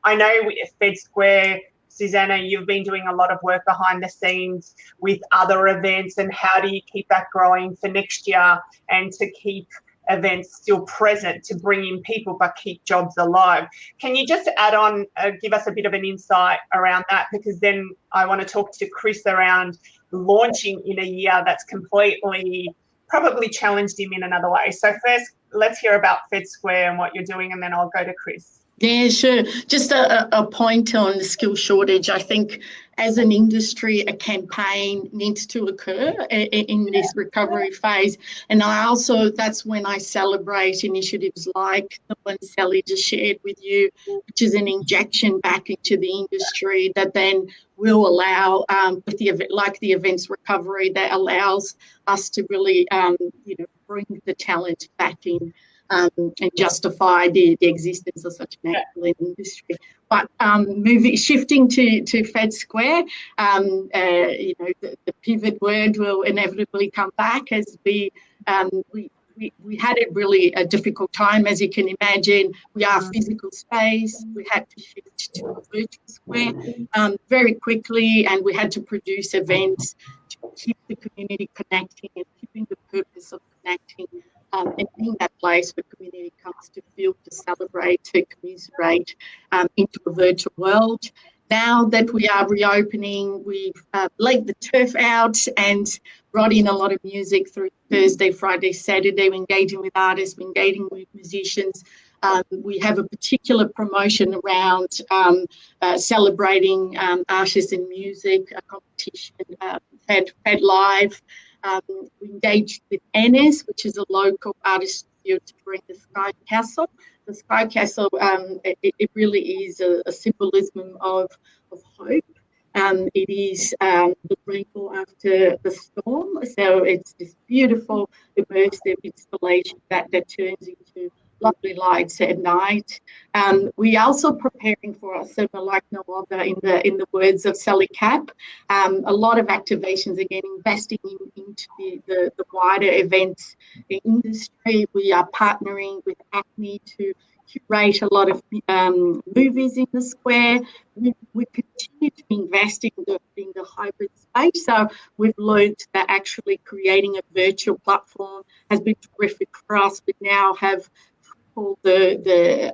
I know with Fed Square, Suzana, you've been doing a lot of work behind the scenes with other events, and how do you keep that growing for next year and to keep events still present to bring in people but keep jobs alive? Can you just add on, give us a bit of an insight around that, because then I want to talk to Chris around launching in a year that's completely probably challenged him in another way. So first, let's hear about Fed Square and what you're doing, and then I'll go to Chris. Yeah, sure. Just a point on the skill shortage. I think as an industry, a campaign needs to occur in this recovery phase. And that's when I celebrate initiatives like the one Sally just shared with you, which is an injection back into the industry that then will allow, with the events recovery, that allows us to really, bring the talent back in. And justify the existence of such an excellent industry. But shifting to Fed Square, the pivot word will inevitably come back as we had a difficult time, as you can imagine. We are physical space. We had to shift to a virtual square very quickly, and we had to produce events to keep the community connecting and keeping the purpose of connecting. And being that place where community comes to feel, to celebrate, to commiserate into a virtual world. Now that we are reopening, we've laid the turf out and brought in a lot of music through Thursday, Friday, Saturday. We're engaging with artists, we're engaging with musicians. We have a particular promotion around celebrating artists and music, a competition, Fed Live. We engaged with Ennis, which is a local artist studio, to bring the Sky Castle. The Sky Castle, it really is a symbolism of hope. It is the rainbow after the storm. So it's this beautiful immersive installation that turns into lovely lights at night. We also preparing for a summer like no other, in the words of Sally Cap. A lot of activations, again, investing into the wider events industry. We are partnering with ACME to curate a lot of movies in the square. We continue to invest in the hybrid space. So we've learned that actually creating a virtual platform has been terrific for us. We now have the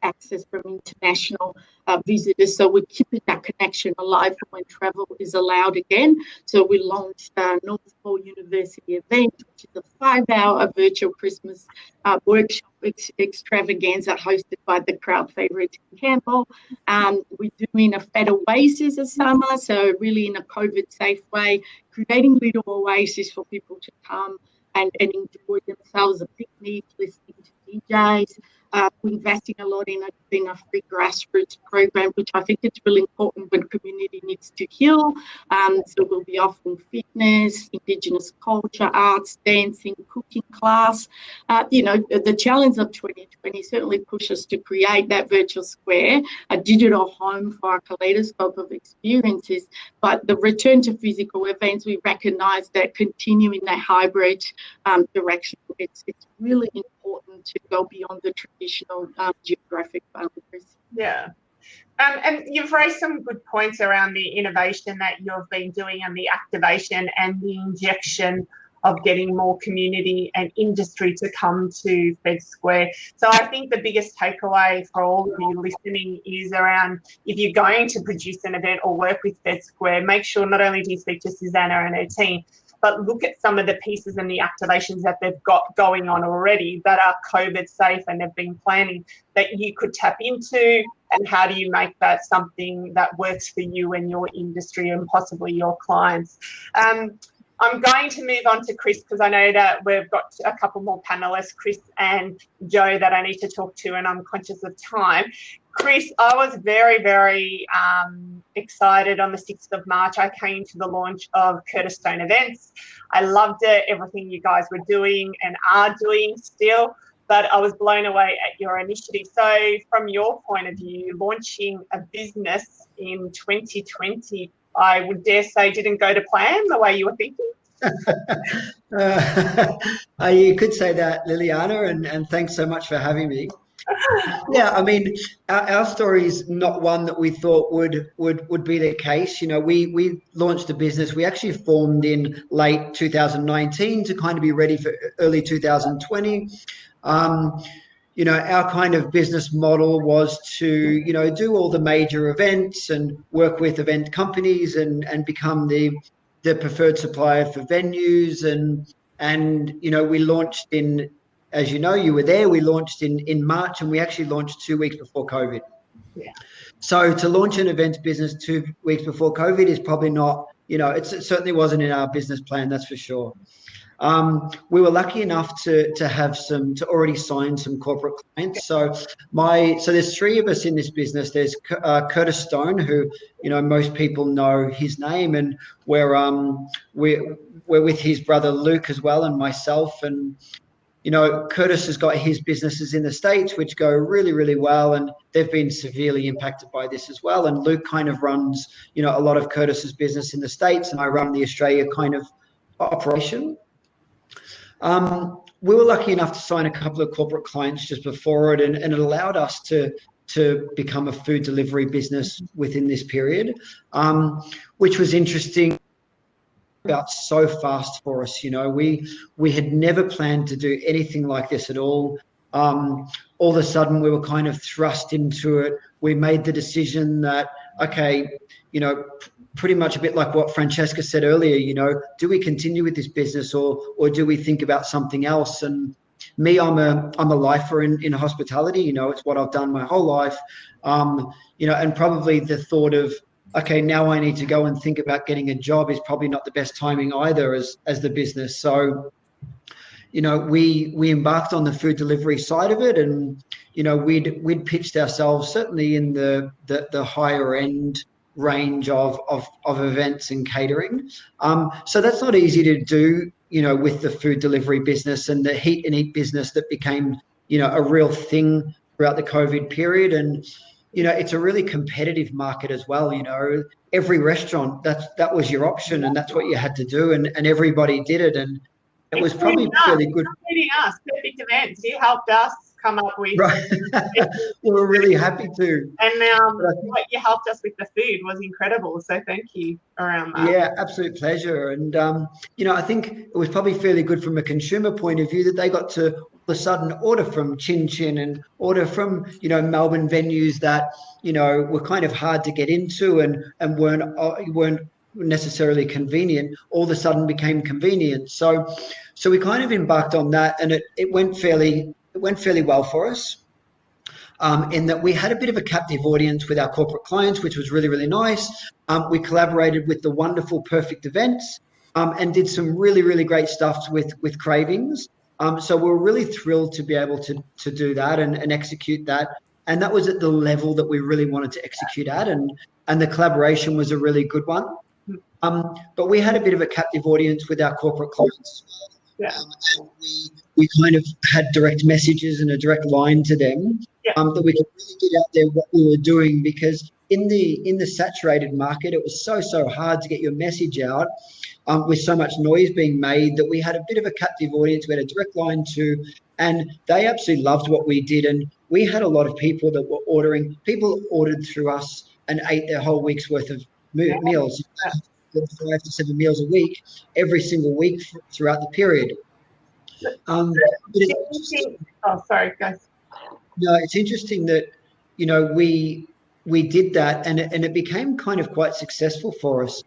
access from international visitors, so we're keeping that connection alive when travel is allowed again. So we launched North Pole University event, which is a 5-hour virtual Christmas workshop extravaganza hosted by the crowd favourite Tim Campbell. We're doing a Fed Oasis this summer, so really in a COVID-safe way, creating little oases for people to come and enjoy themselves, a picnic, listening to DJs. We're investing a lot in a free grassroots program, which I think is really important when community needs to heal. So we'll be offering fitness, Indigenous culture, arts, dancing, cooking class. The challenge of 2020 certainly pushed us to create that virtual square, a digital home for our kaleidoscope of experiences. But the return to physical events, we recognise that continuing that hybrid direction, it's really important to go beyond the traditional geographic boundaries. Yeah. And you've raised some good points around the innovation that you've been doing and the activation and the injection of getting more community and industry to come to Fed Square. So I think the biggest takeaway for all of you listening is around, if you're going to produce an event or work with Fed Square, make sure not only do you speak to Suzana and her team, but look at some of the pieces and the activations that they've got going on already that are COVID safe and they've been planning that you could tap into, and how do you make that something that works for you and your industry and possibly your clients. I'm going to move on to Chris because I know that we've got a couple more panelists, Chris and Joe, that I need to talk to, and I'm conscious of time. Chris, I was very, very excited on the 6th of March. I came to the launch of Curtis Stone Events. I loved it, everything you guys were doing and are doing still, but I was blown away at your initiative. So from your point of view, launching a business in 2020, I would dare say didn't go to plan the way you were thinking? You could say that, Liliana, and thanks so much for having me. Yeah, I mean, our story is not one that we thought would be the case. You know, we launched a business. We actually formed in late 2019 to kind of be ready for early 2020. You know, our kind of business model was to, you know, do all the major events and work with event companies and become the preferred supplier for venues. And you know, we launched in, as you know, you were there, we launched in March, and we actually launched 2 weeks before COVID. Yeah. So to launch an events business 2 weeks before COVID is probably not, you know, it certainly wasn't in our business plan, that's for sure. We were lucky enough to already sign some corporate clients. So there's 3 of us in this business. There's Curtis Stone, who, you know, most people know his name, and we're with his brother Luke as well, and myself. And you know, Curtis has got his businesses in the States, which go really, really well, and they've been severely impacted by this as well. And Luke kind of runs, you know, a lot of Curtis's business in the States, and I run the Australia kind of operation. We were lucky enough to sign a couple of corporate clients just before it, and it allowed us to become a food delivery business within this period, which was interesting about so fast for us. You know, we had never planned to do anything like this at all. All of a sudden we were kind of thrust into it. We made the decision that, okay, you know, pretty much a bit like what Francesca said earlier, you know, do we continue with this business or do we think about something else? And me, I'm a lifer in hospitality. You know, it's what I've done my whole life. You know, and probably the thought of, okay, now I need to go and think about getting a job is probably not the best timing either as the business. So, you know, we embarked on the food delivery side of it, and you know, we'd pitched ourselves certainly in the higher end range of events and catering. So that's not easy to do, you know, with the food delivery business and the heat and eat business that became, you know, a real thing throughout the COVID period. And, you know, it's a really competitive market as well. You know, every restaurant, that was your option, and that's what you had to do, and everybody did it. And it was probably fairly good. Including us, Perfect Events. You helped us come up with. Right. We were really happy to. And what you helped us with the food was incredible. So thank you around that. Yeah, absolute pleasure. And, you know, I think it was probably fairly good from a consumer point of view that they got to all of a sudden order from Chin Chin and order from, you know, Melbourne venues that, you know, were kind of hard to get into and weren't necessarily convenient, all of a sudden became convenient. So we kind of embarked on that, and it went fairly well for us, in that we had a bit of a captive audience with our corporate clients, which was really, really nice. We collaborated with the wonderful Perfect Events, and did some really, really great stuff with Cravings. So we're really thrilled to be able to do that and execute that. And that was at the level that we really wanted to execute at, and the collaboration was a really good one. But we had a bit of a captive audience with our corporate clients. Yeah. And we kind of had direct messages and a direct line to them, that we could really get out there what we were doing, because in the saturated market, it was so hard to get your message out, with so much noise being made, that we had a bit of a captive audience we had a direct line to, and they absolutely loved what we did. And we had a lot of people that were ordering. People ordered through us and ate their whole week's worth of meals. 5 to 7 meals a week, every single week throughout the period. Sorry, guys. No, it's interesting that, you know, we did that, and it became kind of quite successful for us,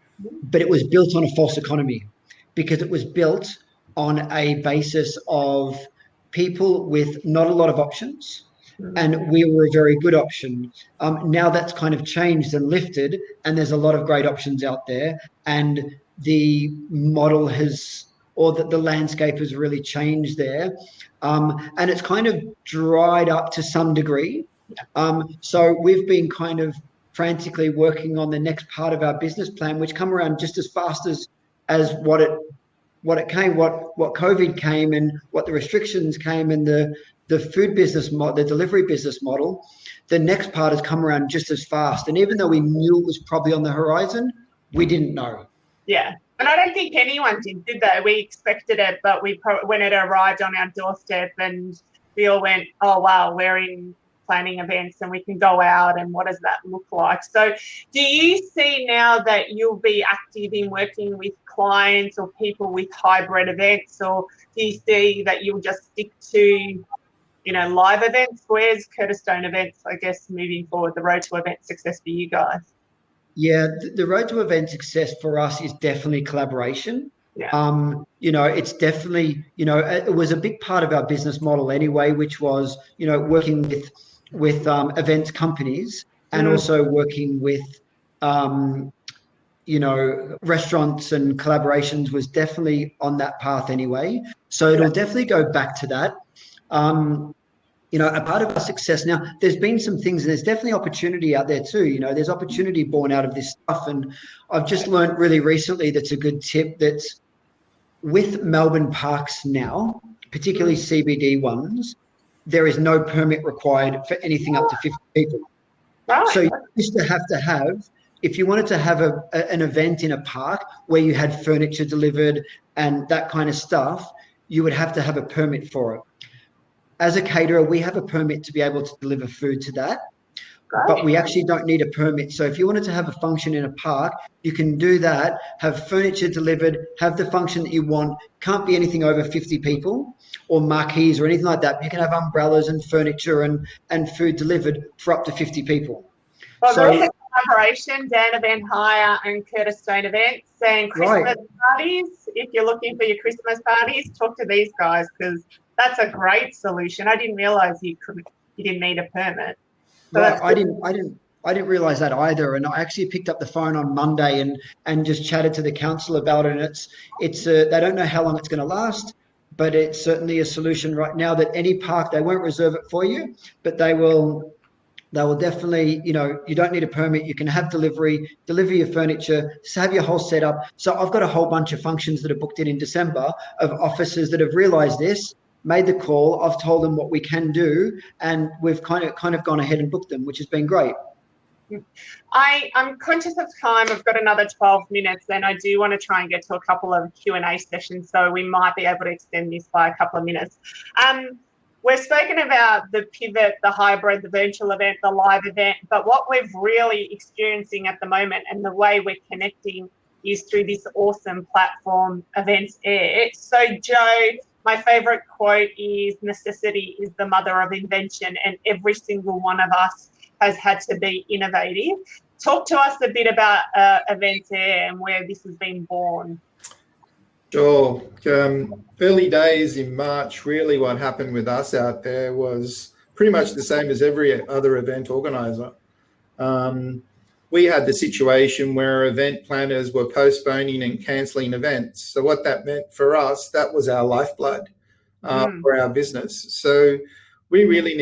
but it was built on a false economy, because it was built on a basis of people with not a lot of options. And we were a very good option. Now that's kind of changed and lifted, and there's a lot of great options out there. And the model has, or that the landscape has really changed there. And it's kind of dried up to some degree. So we've been kind of frantically working on the next part of our business plan, which come around just as fast as what COVID came and what the restrictions came and the food business model, the delivery business model. The next part has come around just as fast. And even though we knew it was probably on the horizon, we didn't know. Yeah. And I don't think anyone did they? We expected it, but when it arrived on our doorstep and we all went, oh, wow, we're in planning events and we can go out, and what does that look like? So do you see now that you'll be active in working with clients or people with hybrid events, or do you see that you'll just stick to, live events? Where's Curtis Stone Events, I guess, moving forward, the road to event success for you guys? Yeah, the road to event success for us is definitely collaboration. Yeah. It's definitely, it was a big part of our business model anyway, which was, working with events companies and also working with, restaurants, and collaborations was definitely on that path anyway. So it'll definitely go back to that. A part of our success now, there's been some things, and there's definitely opportunity out there too. There's opportunity born out of this stuff. And I've just learned really recently, that's a good tip, that's with Melbourne parks now, particularly CBD ones, there is no permit required for anything up to 50 people. Right. So you used to have, if you wanted to have an event in a park where you had furniture delivered and that kind of stuff, you would have to have a permit for it. As a caterer, we have a permit to be able to deliver food to that, but we actually don't need a permit. So if you wanted to have a function in a park, you can do that, have furniture delivered, have the function that you want. Can't be anything over 50 people or marquees or anything like that. You can have umbrellas and furniture and food delivered for up to 50 people. Well, so, there's a collaboration, Dann Event Hire and Curtis Stone Events, and Christmas parties. If you're looking for your Christmas parties, talk to these guys, because that's a great solution. I didn't realize you didn't need a permit. So right, I didn't realize that either. And I actually picked up the phone on Monday and just chatted to the council about it. And it's they don't know how long it's going to last, but it's certainly a solution right now that any park, they won't reserve it for you, but they will definitely, you don't need a permit. You can have deliver your furniture, just have your whole setup. So I've got a whole bunch of functions that are booked in December of officers that have realized this, made the call. I've told them what we can do, and we've kind of gone ahead and booked them, which has been great. I'm conscious of time. I've got another 12 minutes, and I do want to try and get to a couple of Q&A sessions, so we might be able to extend this by a couple of minutes. We've spoken about the pivot, the hybrid, the virtual event, the live event, but what we're really experiencing at the moment and the way we're connecting is through this awesome platform, EventsAIR. So, Joe, my favorite quote is, necessity is the mother of invention, and every single one of us has had to be innovative. Talk to us a bit about EventsAIR and where this has been born. Sure. Early days in March, really what happened with us out there was pretty much the same as every other event organizer. We had the situation where event planners were postponing and cancelling events. So what that meant for us, that was our lifeblood for our business. So we really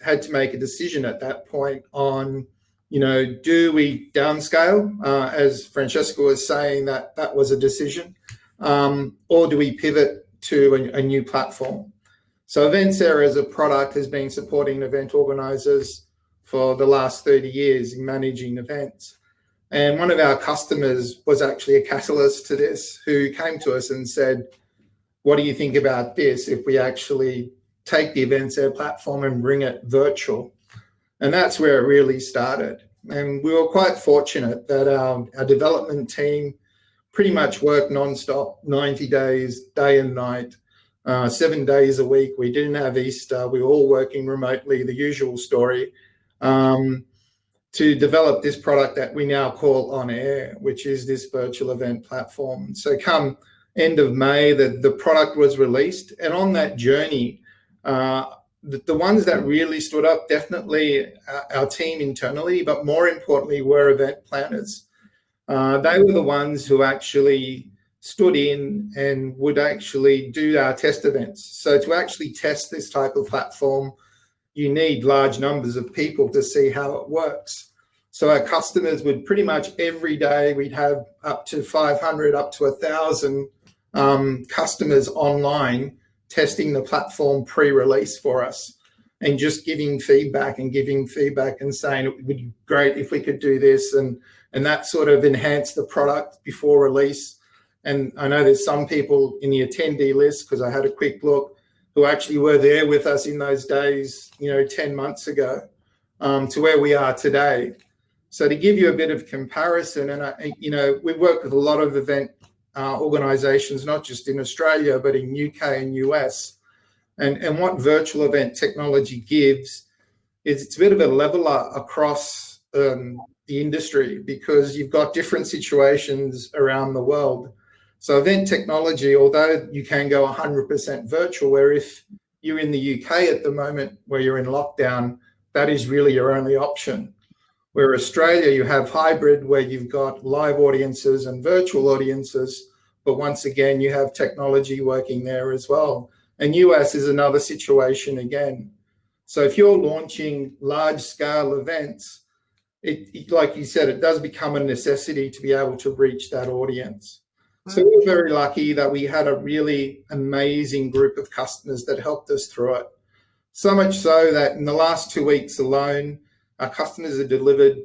had to make a decision at that point on, do we downscale? As Francesca was saying, that was a decision. Or do we pivot to a new platform? So EventsAIR as a product has been supporting event organisers for the last 30 years in managing events. And one of our customers was actually a catalyst to this, who came to us and said, what do you think about this if we actually take the EventsAIR platform and bring it virtual? And that's where it really started. And we were quite fortunate that our development team pretty much worked non-stop, 90 days, day and night, 7 days a week. We didn't have Easter. We were all working remotely, the usual story, to develop this product that we now call On Air, which is this virtual event platform. So come end of May, the product was released. And on that journey, the ones that really stood up, definitely our team internally, but more importantly, were event planners. They were the ones who actually stood in and would actually do our test events. So to actually test this type of platform, you need large numbers of people to see how it works. So our customers would pretty much every day, we'd have up to 500, up to 1,000 customers online testing the platform pre-release for us and just giving feedback and saying it would be great if we could do this and that sort of enhanced the product before release. And I know there's some people in the attendee list, because I had a quick look, who actually were there with us in those days, 10 months ago, to where we are today. So to give you a bit of comparison, and we work with a lot of event organisations, not just in Australia, but in UK and US. And what virtual event technology gives is it's a bit of a leveler across the industry, because you've got different situations around the world. So event technology, although you can go 100% virtual, where if you're in the UK at the moment where you're in lockdown, that is really your only option. Where Australia, you have hybrid, where you've got live audiences and virtual audiences, but once again, you have technology working there as well. And US is another situation again. So if you're launching large scale events, it, like you said, it does become a necessity to be able to reach that audience. So we were very lucky that we had a really amazing group of customers that helped us through it. So much so that in the last 2 weeks alone, our customers have delivered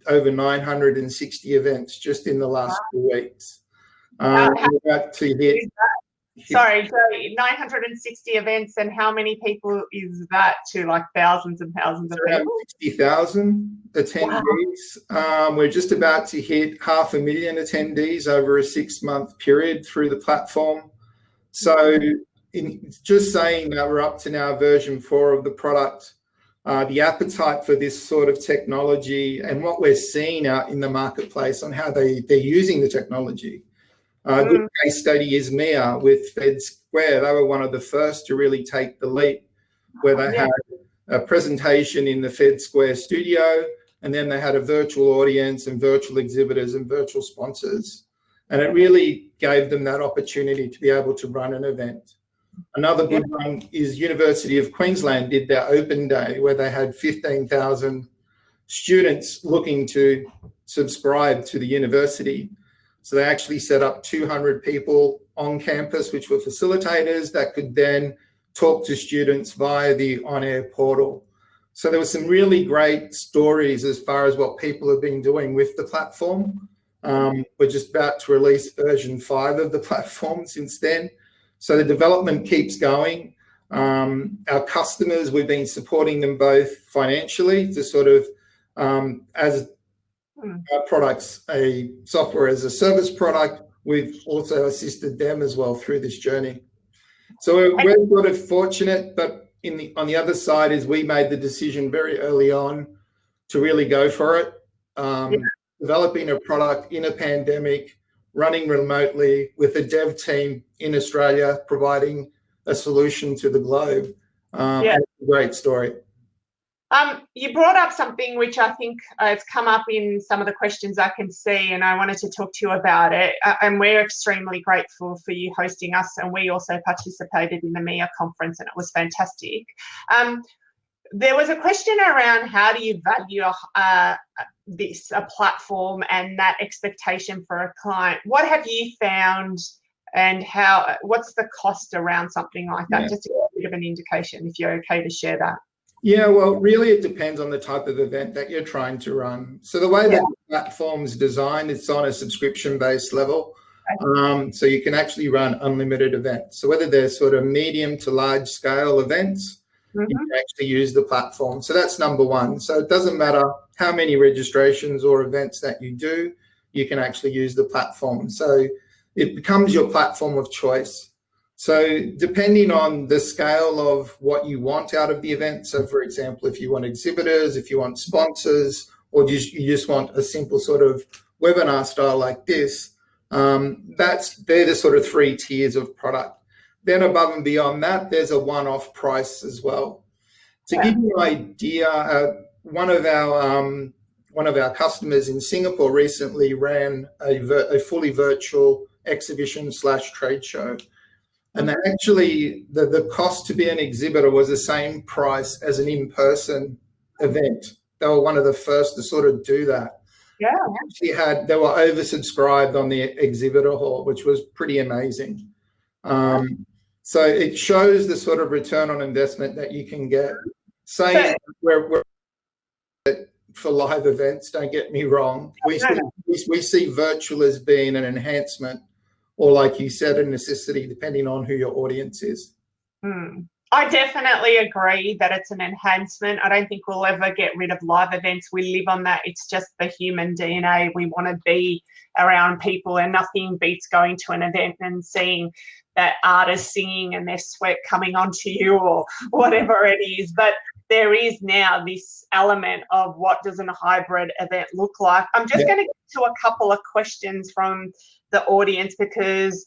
over 960 events just in the last 2 weeks. We're about to hit. Sorry, so 960 events, and how many people is that to, like thousands and thousands of people? 60,000 attendees. Wow. We're just about to hit 500,000 attendees over a 6-month period through the platform. So just saying that we're up to now version 4 of the product, the appetite for this sort of technology and what we're seeing out in the marketplace on how they're using the technology. A good case study is Mia with Fed Square. They were one of the first to really take the leap, where they had a presentation in the Fed Square studio, and then they had a virtual audience and virtual exhibitors and virtual sponsors. And it really gave them that opportunity to be able to run an event. Another good one is University of Queensland did their open day, where they had 15,000 students looking to subscribe to the university. So they actually set up 200 people on campus, which were facilitators that could then talk to students via the on-air portal. So there were some really great stories as far as what people have been doing with the platform. We're just about to release version 5 of the platform since then. So the development keeps going. Our customers, we've been supporting them both financially to sort of, as our product's a software as a service product, we've also assisted them as well through this journey. So we're sort of fortunate, but on the other side is we made the decision very early on to really go for it. Developing a product in a pandemic, running remotely with a dev team in Australia, providing a solution to the globe. It's a great story. You brought up something which I think has come up in some of the questions I can see, and I wanted to talk to you about it. And we're extremely grateful for you hosting us, and we also participated in the MIA conference, and it was fantastic. There was a question around how do you value a platform and that expectation for a client. What have you found, and what's the cost around something like that? Just a bit of an indication, if you're okay to share that. Yeah, well, really it depends on the type of event that you're trying to run. So the way that the platform's designed, it's on a subscription-based level. So you can actually run unlimited events. So whether they're sort of medium to large scale events, you can actually use the platform. So that's number one. So it doesn't matter how many registrations or events that you do, you can actually use the platform. So it becomes your platform of choice. So depending on the scale of what you want out of the event, so for example, if you want exhibitors, if you want sponsors, or you just want a simple sort of webinar style like this, they're the sort of 3 tiers of product. Then above and beyond that, there's a one-off price as well. To give you an idea, one of one of our customers in Singapore recently ran a fully virtual exhibition / trade show. And they actually, the cost to be an exhibitor was the same price as an in-person event. They were one of the first to sort of do that. Yeah. They were oversubscribed on the exhibitor hall, which was pretty amazing. So it shows the sort of return on investment that you can get. Saying we're for live events, don't get me wrong. We see virtual as being an enhancement, or like you said, a necessity, depending on who your audience is. I definitely agree that it's an enhancement. I don't think we'll ever get rid of live events. We live on that. It's just the human DNA. We want to be around people, and nothing beats going to an event and seeing that artist singing and their sweat coming onto you or whatever it is. But there is now this element of what does a hybrid event look like. I'm just going to get to a couple of questions from the audience because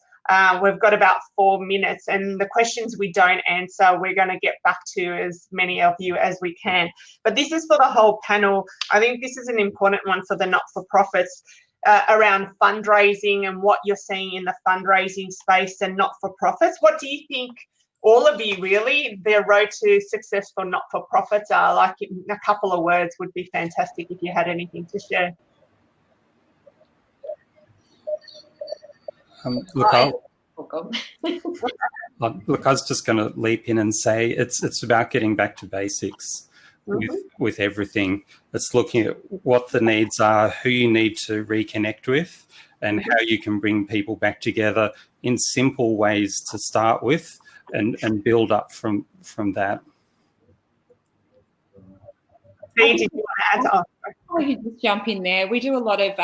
we've got about 4 minutes, and the questions we don't answer, we're going to get back to as many of you as we can. But this is for the whole panel. I think this is an important one for the not-for-profits around fundraising and what you're seeing in the fundraising space and not-for-profits. What do you think, all of you really, their road to success for not-for-profits are? Like, in a couple of words would be fantastic if you had anything to share. Look, I was just going to leap in and say it's about getting back to basics with everything. It's looking at what the needs are, who you need to reconnect with, and how you can bring people back together in simple ways to start with, and build up from that. Did you want to add? I could just jump in there. We do a lot of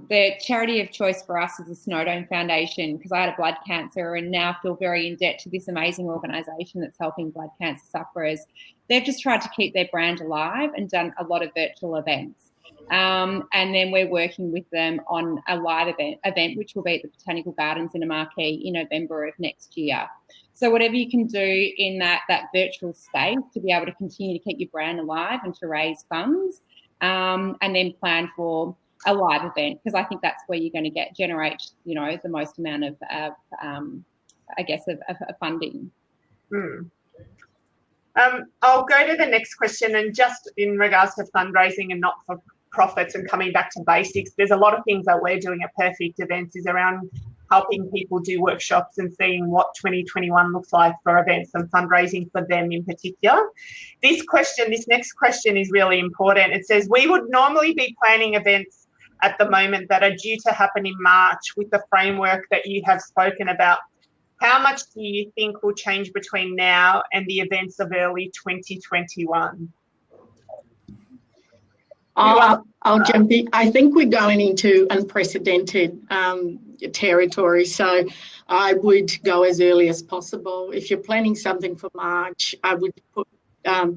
the charity of choice for us is the Snowdon Foundation, because I had a blood cancer and now feel very in debt to this amazing organisation that's helping blood cancer sufferers. They've just tried to keep their brand alive and done a lot of virtual events. And then we're working with them on a live event which will be at the Botanical Gardens in a marquee in November of next year. So whatever you can do in that virtual space to be able to continue to keep your brand alive and to raise funds, and then plan for a live event, because I think that's where you're going to generate, the most amount of funding. I'll go to the next question, and just in regards to fundraising and not-for-profits and coming back to basics, there's a lot of things that we're doing at Perfect Events is around helping people do workshops and seeing what 2021 looks like for events and fundraising for them in particular. This next question is really important. It says, we would normally be planning events at the moment that are due to happen in March with the framework that you have spoken about. How much do you think will change between now and the events of early 2021? I'll jump in. I think we're going into unprecedented territory, so I would go as early as possible. If you're planning something for March, I would put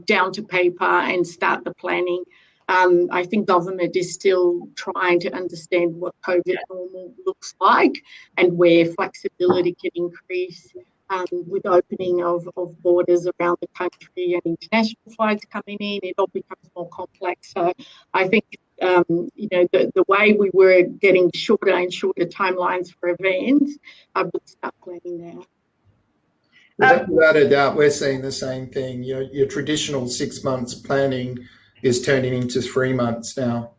down to paper and start the planning. I think government is still trying to understand what COVID normal looks like and where flexibility can increase. With opening of borders around the country and international flights coming in, it all becomes more complex. So I think, the way we were getting shorter and shorter timelines for events, I would start planning now. Without a doubt, we're seeing the same thing. Your traditional 6 months planning is turning into 3 months now,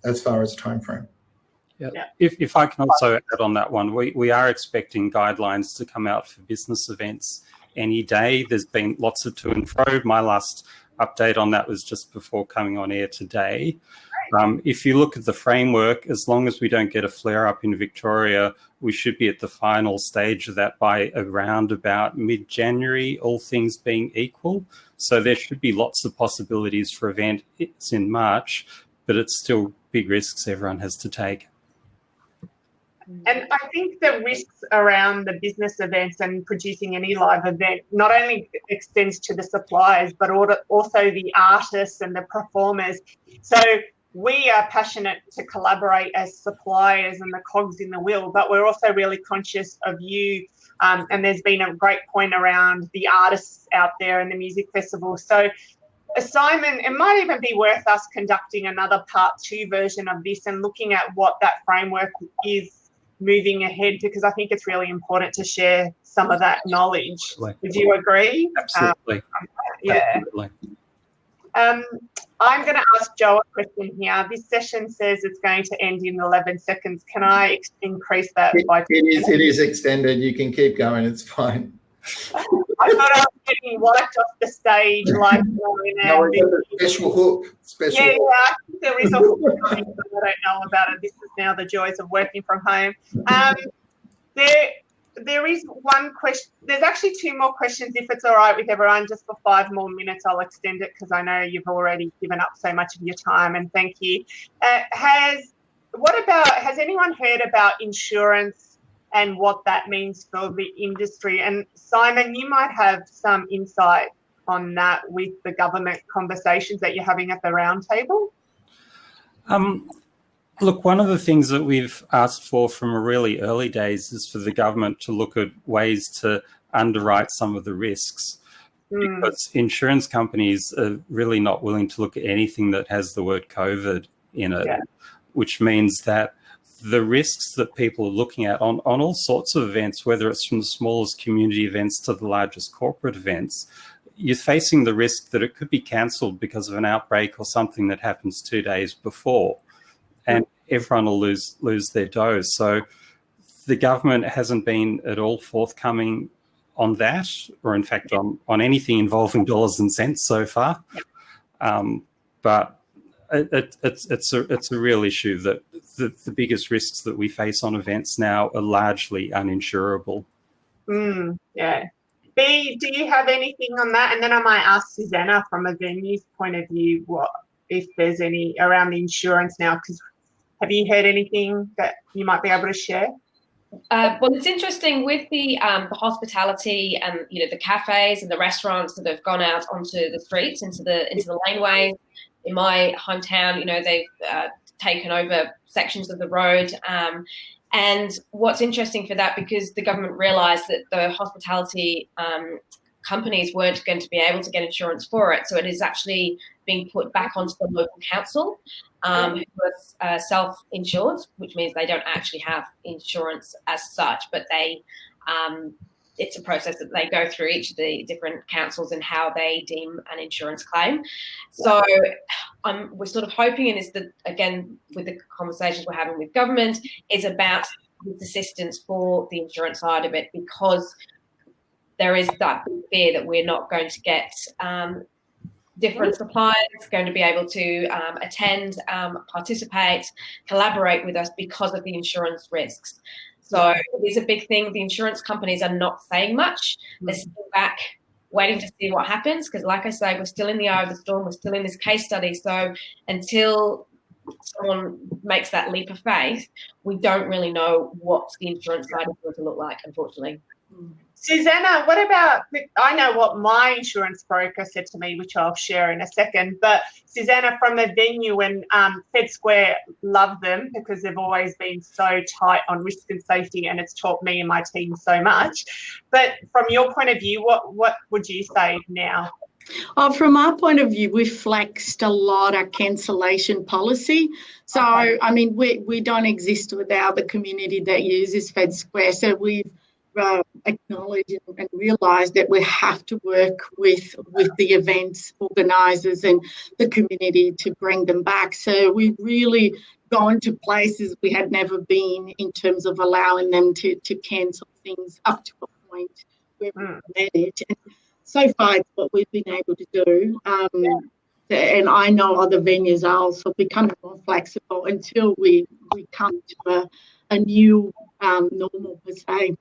as far as time frame. Yeah. If I can also add on that one, we are expecting guidelines to come out for business events any day. There's been lots of to and fro. My last update on that was just before coming on air today. If you look at the framework, as long as we don't get a flare-up in Victoria, we should be at the final stage of that by around about mid-January, all things being equal. So there should be lots of possibilities for events in March, but it's still big risks everyone has to take. And I think the risks around the business events and producing any live event not only extends to the suppliers, but also the artists and the performers. So we are passionate to collaborate as suppliers and the cogs in the wheel, but we're also really conscious of you. And there's been a great point around the artists out there and the music festival. So Simon, it might even be worth us conducting another part 2 version of this and looking at what that framework is moving ahead, because I think it's really important to share some of that knowledge. Absolutely. Would you agree? Absolutely. Yeah. Absolutely. I'm going to ask Joe a question here. This session says it's going to end in 11 seconds. Can I increase that by 10 seconds? It is extended. You can keep going. It's fine. I thought I was getting wiped off the stage like No, we got a special hook. Special yeah, hook. I think there is a hook coming, but I don't know about it. This is now the joys of working from home. There is one question. There's actually 2 more questions, if it's all right with everyone. Just for 5 more minutes, I'll extend it because I know you've already given up so much of your time, and thank you. Has anyone heard about insurance and what that means for the industry? And Simon, you might have some insight on that with the government conversations that you're having at the roundtable. Look, one of the things that we've asked for from a really early days is for the government to look at ways to underwrite some of the risks, because insurance companies are really not willing to look at anything that has the word COVID in it, which means that the risks that people are looking at on all sorts of events, whether it's from the smallest community events to the largest corporate events, you're facing the risk that it could be cancelled because of an outbreak or something that happens 2 days before. And everyone will lose their dough. So the government hasn't been at all forthcoming on that, or in fact on anything involving dollars and cents so far. But it's a real issue that the biggest risks that we face on events now are largely uninsurable. Yeah. Bea, do you have anything on that? And then I might ask Suzana from a venue's point of view, what if there's any around the insurance now, because have you heard anything that you might be able to share? Well, it's interesting with the hospitality and the cafes and the restaurants that have gone out onto the streets, into the laneways. In my hometown, they've taken over sections of the road. And what's interesting for that, because the government realised that the hospitality companies weren't going to be able to get insurance for it, so it is actually being put back onto the local council, who are self-insured, which means they don't actually have insurance as such, but they it's a process that they go through each of the different councils and how they deem an insurance claim. So we're sort of hoping, and is that, again, with the conversations we're having with government, is about this assistance for the insurance side of it, because there is that fear that we're not going to get different suppliers going to be able to attend, participate, collaborate with us because of the insurance risks. So it is a big thing. The insurance companies are not saying much. They're still back waiting to see what happens, because like I say, we're still in the eye of the storm. We're still in this case study. So until someone makes that leap of faith, we don't really know what the insurance side is going to look like, unfortunately. Suzana, what about, I know what my insurance broker said to me, which I'll share in a second, but Suzana, from the venue, and Fed Square love them because they've always been so tight on risk and safety, and it's taught me and my team so much. But from your point of view, what would you say now? From our point of view, we've flexed a lot our cancellation policy. So, I mean, we don't exist without the community that uses Fed Square. So we've acknowledge and realise that we have to work with the events organisers and the community to bring them back. So we've really gone to places we had never been in terms of allowing them to cancel things up to a point where we manage. And so far, it's what we've been able to do. And I know other venues are also becoming more flexible until we come to a new normal, per se.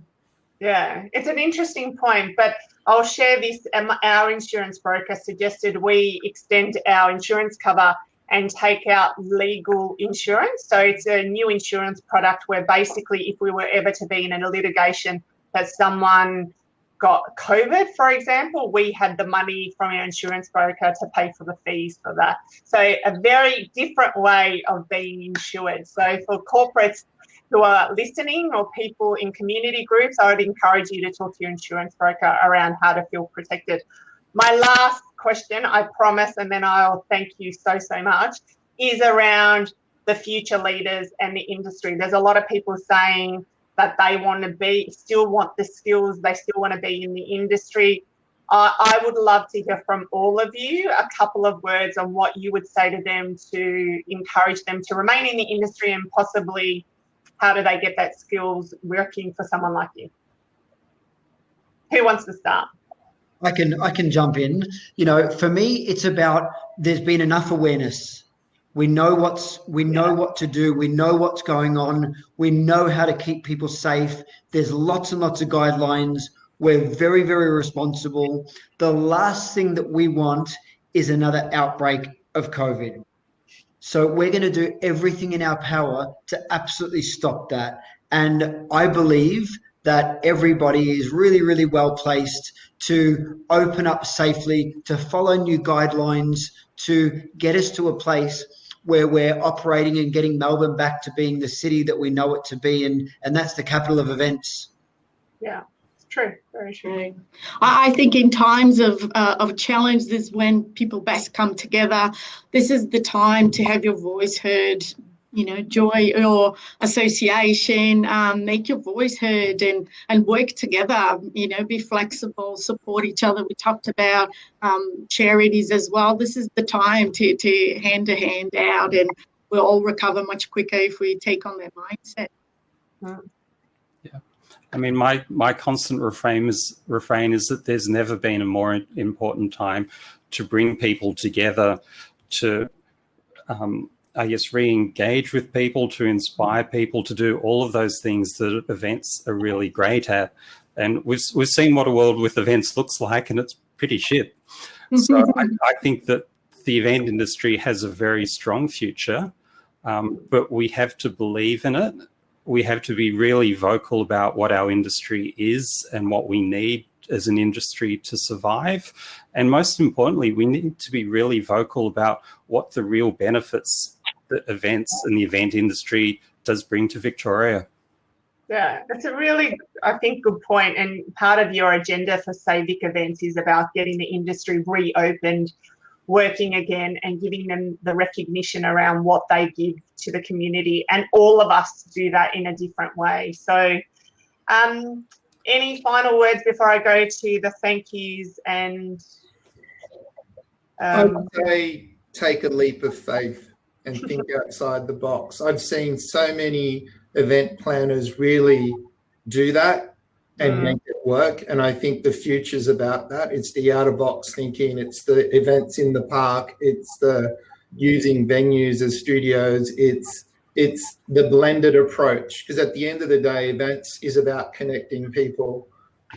Yeah, it's an interesting point, but I'll share this. Our insurance broker suggested we extend our insurance cover and take out legal insurance. So it's a new insurance product where basically if we were ever to be in a litigation that someone got COVID, for example, we had the money from our insurance broker to pay for the fees for that. So a very different way of being insured. So for corporates who are listening or people in community groups, I would encourage you to talk to your insurance broker around how to feel protected. My last question, I promise, and then I'll thank you so much, is around the future leaders and the industry. There's a lot of people saying that they still want the skills, they still want to be in the industry. I would love to hear from all of you a couple of words on what you would say to them to encourage them to remain in the industry, and possibly how do they get that skills working for someone like you? Who wants to start? I can jump in. You know, for me, it's about there's been enough awareness. We know what to do. We know what's going on. We know how to keep people safe. There's lots and lots of guidelines. We're very, very responsible. The last thing that we want is another outbreak of COVID. So we're going to do everything in our power to absolutely stop that. And I believe that everybody is really, really well placed to open up safely, to follow new guidelines, to get us to a place where we're operating and getting Melbourne back to being the city that we know it to be, and that's the capital of events. Yeah, it's true, very true. I think in times of challenge, this is when people best come together. This is the time to have your voice heard. You know, join your association, make your voice heard, and work together. You know, be flexible, support each other. We talked about charities as well. This is the time to hand a hand out, and we'll all recover much quicker if we take on that mindset. Yeah, I mean, my constant refrain is that there's never been a more important time to bring people together, to I guess, re-engage with people, to inspire people to do all of those things that events are really great at. And we've seen what a world with events looks like, and it's pretty shit. So I think that the event industry has a very strong future, but we have to believe in it. We have to be really vocal about what our industry is and what we need as an industry to survive. And most importantly, we need to be really vocal about what the real benefits that events and the event industry does bring to Victoria. Yeah, that's a really, I think, good point. And part of your agenda for Say Vic Events is about getting the industry reopened, working again, and giving them the recognition around what they give to the community. And all of us do that in a different way. So any final words before I go to the thank yous? And I would say take a leap of faith and think outside the box. I've seen so many event planners really do that and make it work. And I think the future's about that. It's the out of box thinking. It's the events in the park. It's the using venues as studios. It's the blended approach, because at the end of the day, events is about connecting people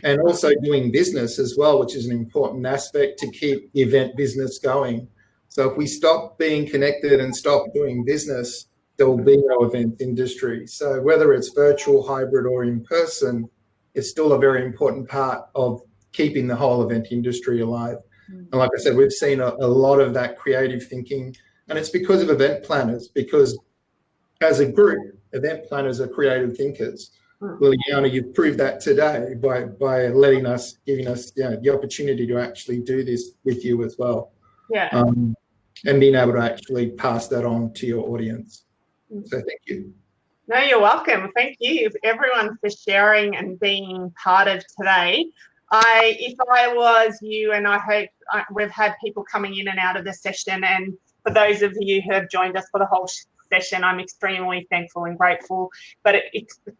and also doing business as well, which is an important aspect to keep the event business going. So if we stop being connected and stop doing business, there will be no event industry. So whether it's virtual, hybrid, or in person, it's still a very important part of keeping the whole event industry alive. And like I said, we've seen a lot of that creative thinking, and it's because of event planners, because as a group, event planners are creative thinkers. Liliana, you've proved that today by giving us the opportunity to actually do this with you as well. Yeah. And being able to actually pass that on to your audience. So thank you. No, you're welcome. Thank you, everyone, for sharing and being part of today. If I was you, and I hope we've had people coming in and out of the session, and for those of you who have joined us for the whole session, I'm extremely thankful and grateful. But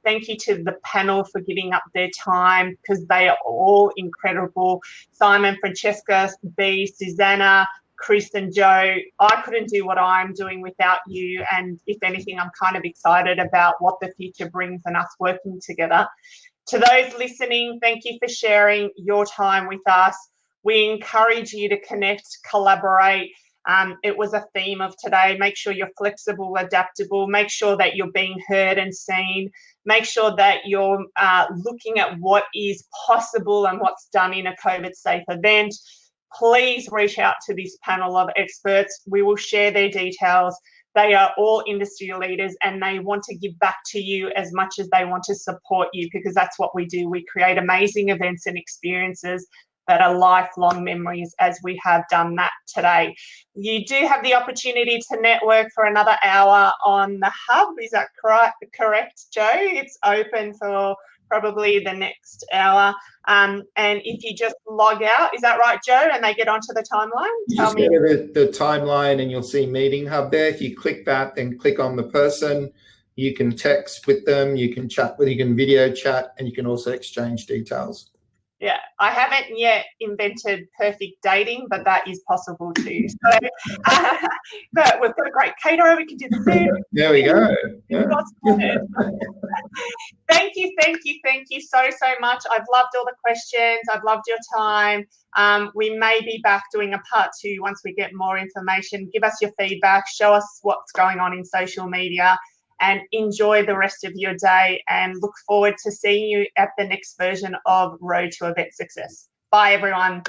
thank you to the panel for giving up their time, because they are all incredible. Simon, Francesca, Bea, Suzana, Chris and Joe, I couldn't do what I'm doing without you. And if anything, I'm kind of excited about what the future brings and us working together. To those listening, thank you for sharing your time with us. We encourage you to connect, collaborate. It was a theme of today. Make sure you're flexible, adaptable. Make sure that you're being heard and seen. Make sure that you're looking at what is possible and what's done in a COVID-safe event. Please reach out to this panel of experts. We will share their details. They are all industry leaders, and they want to give back to you as much as they want to support you, because that's what we do. We create amazing events and experiences that are lifelong memories, as we have done that today. You do have the opportunity to network for another hour on the hub. Is that correct, Joe? It's open for probably the next hour. And if you just log out, is that right, Joe? And they get onto the timeline? You just go to the timeline and you'll see Meeting Hub there. If you click that, then click on the person. You can text with them, you can chat with, you can video chat, and you can also exchange details. Yeah, I haven't yet invented perfect dating, but that is possible too. So, but we've got a great caterer. We can do the food. There we go. Yeah. Thank you so much. I've loved all the questions. I've loved your time. We may be back doing a part 2 once we get more information. Give us your feedback. Show us what's going on in social media. And enjoy the rest of your day, and look forward to seeing you at the next version of Road to Event Success. Bye, everyone.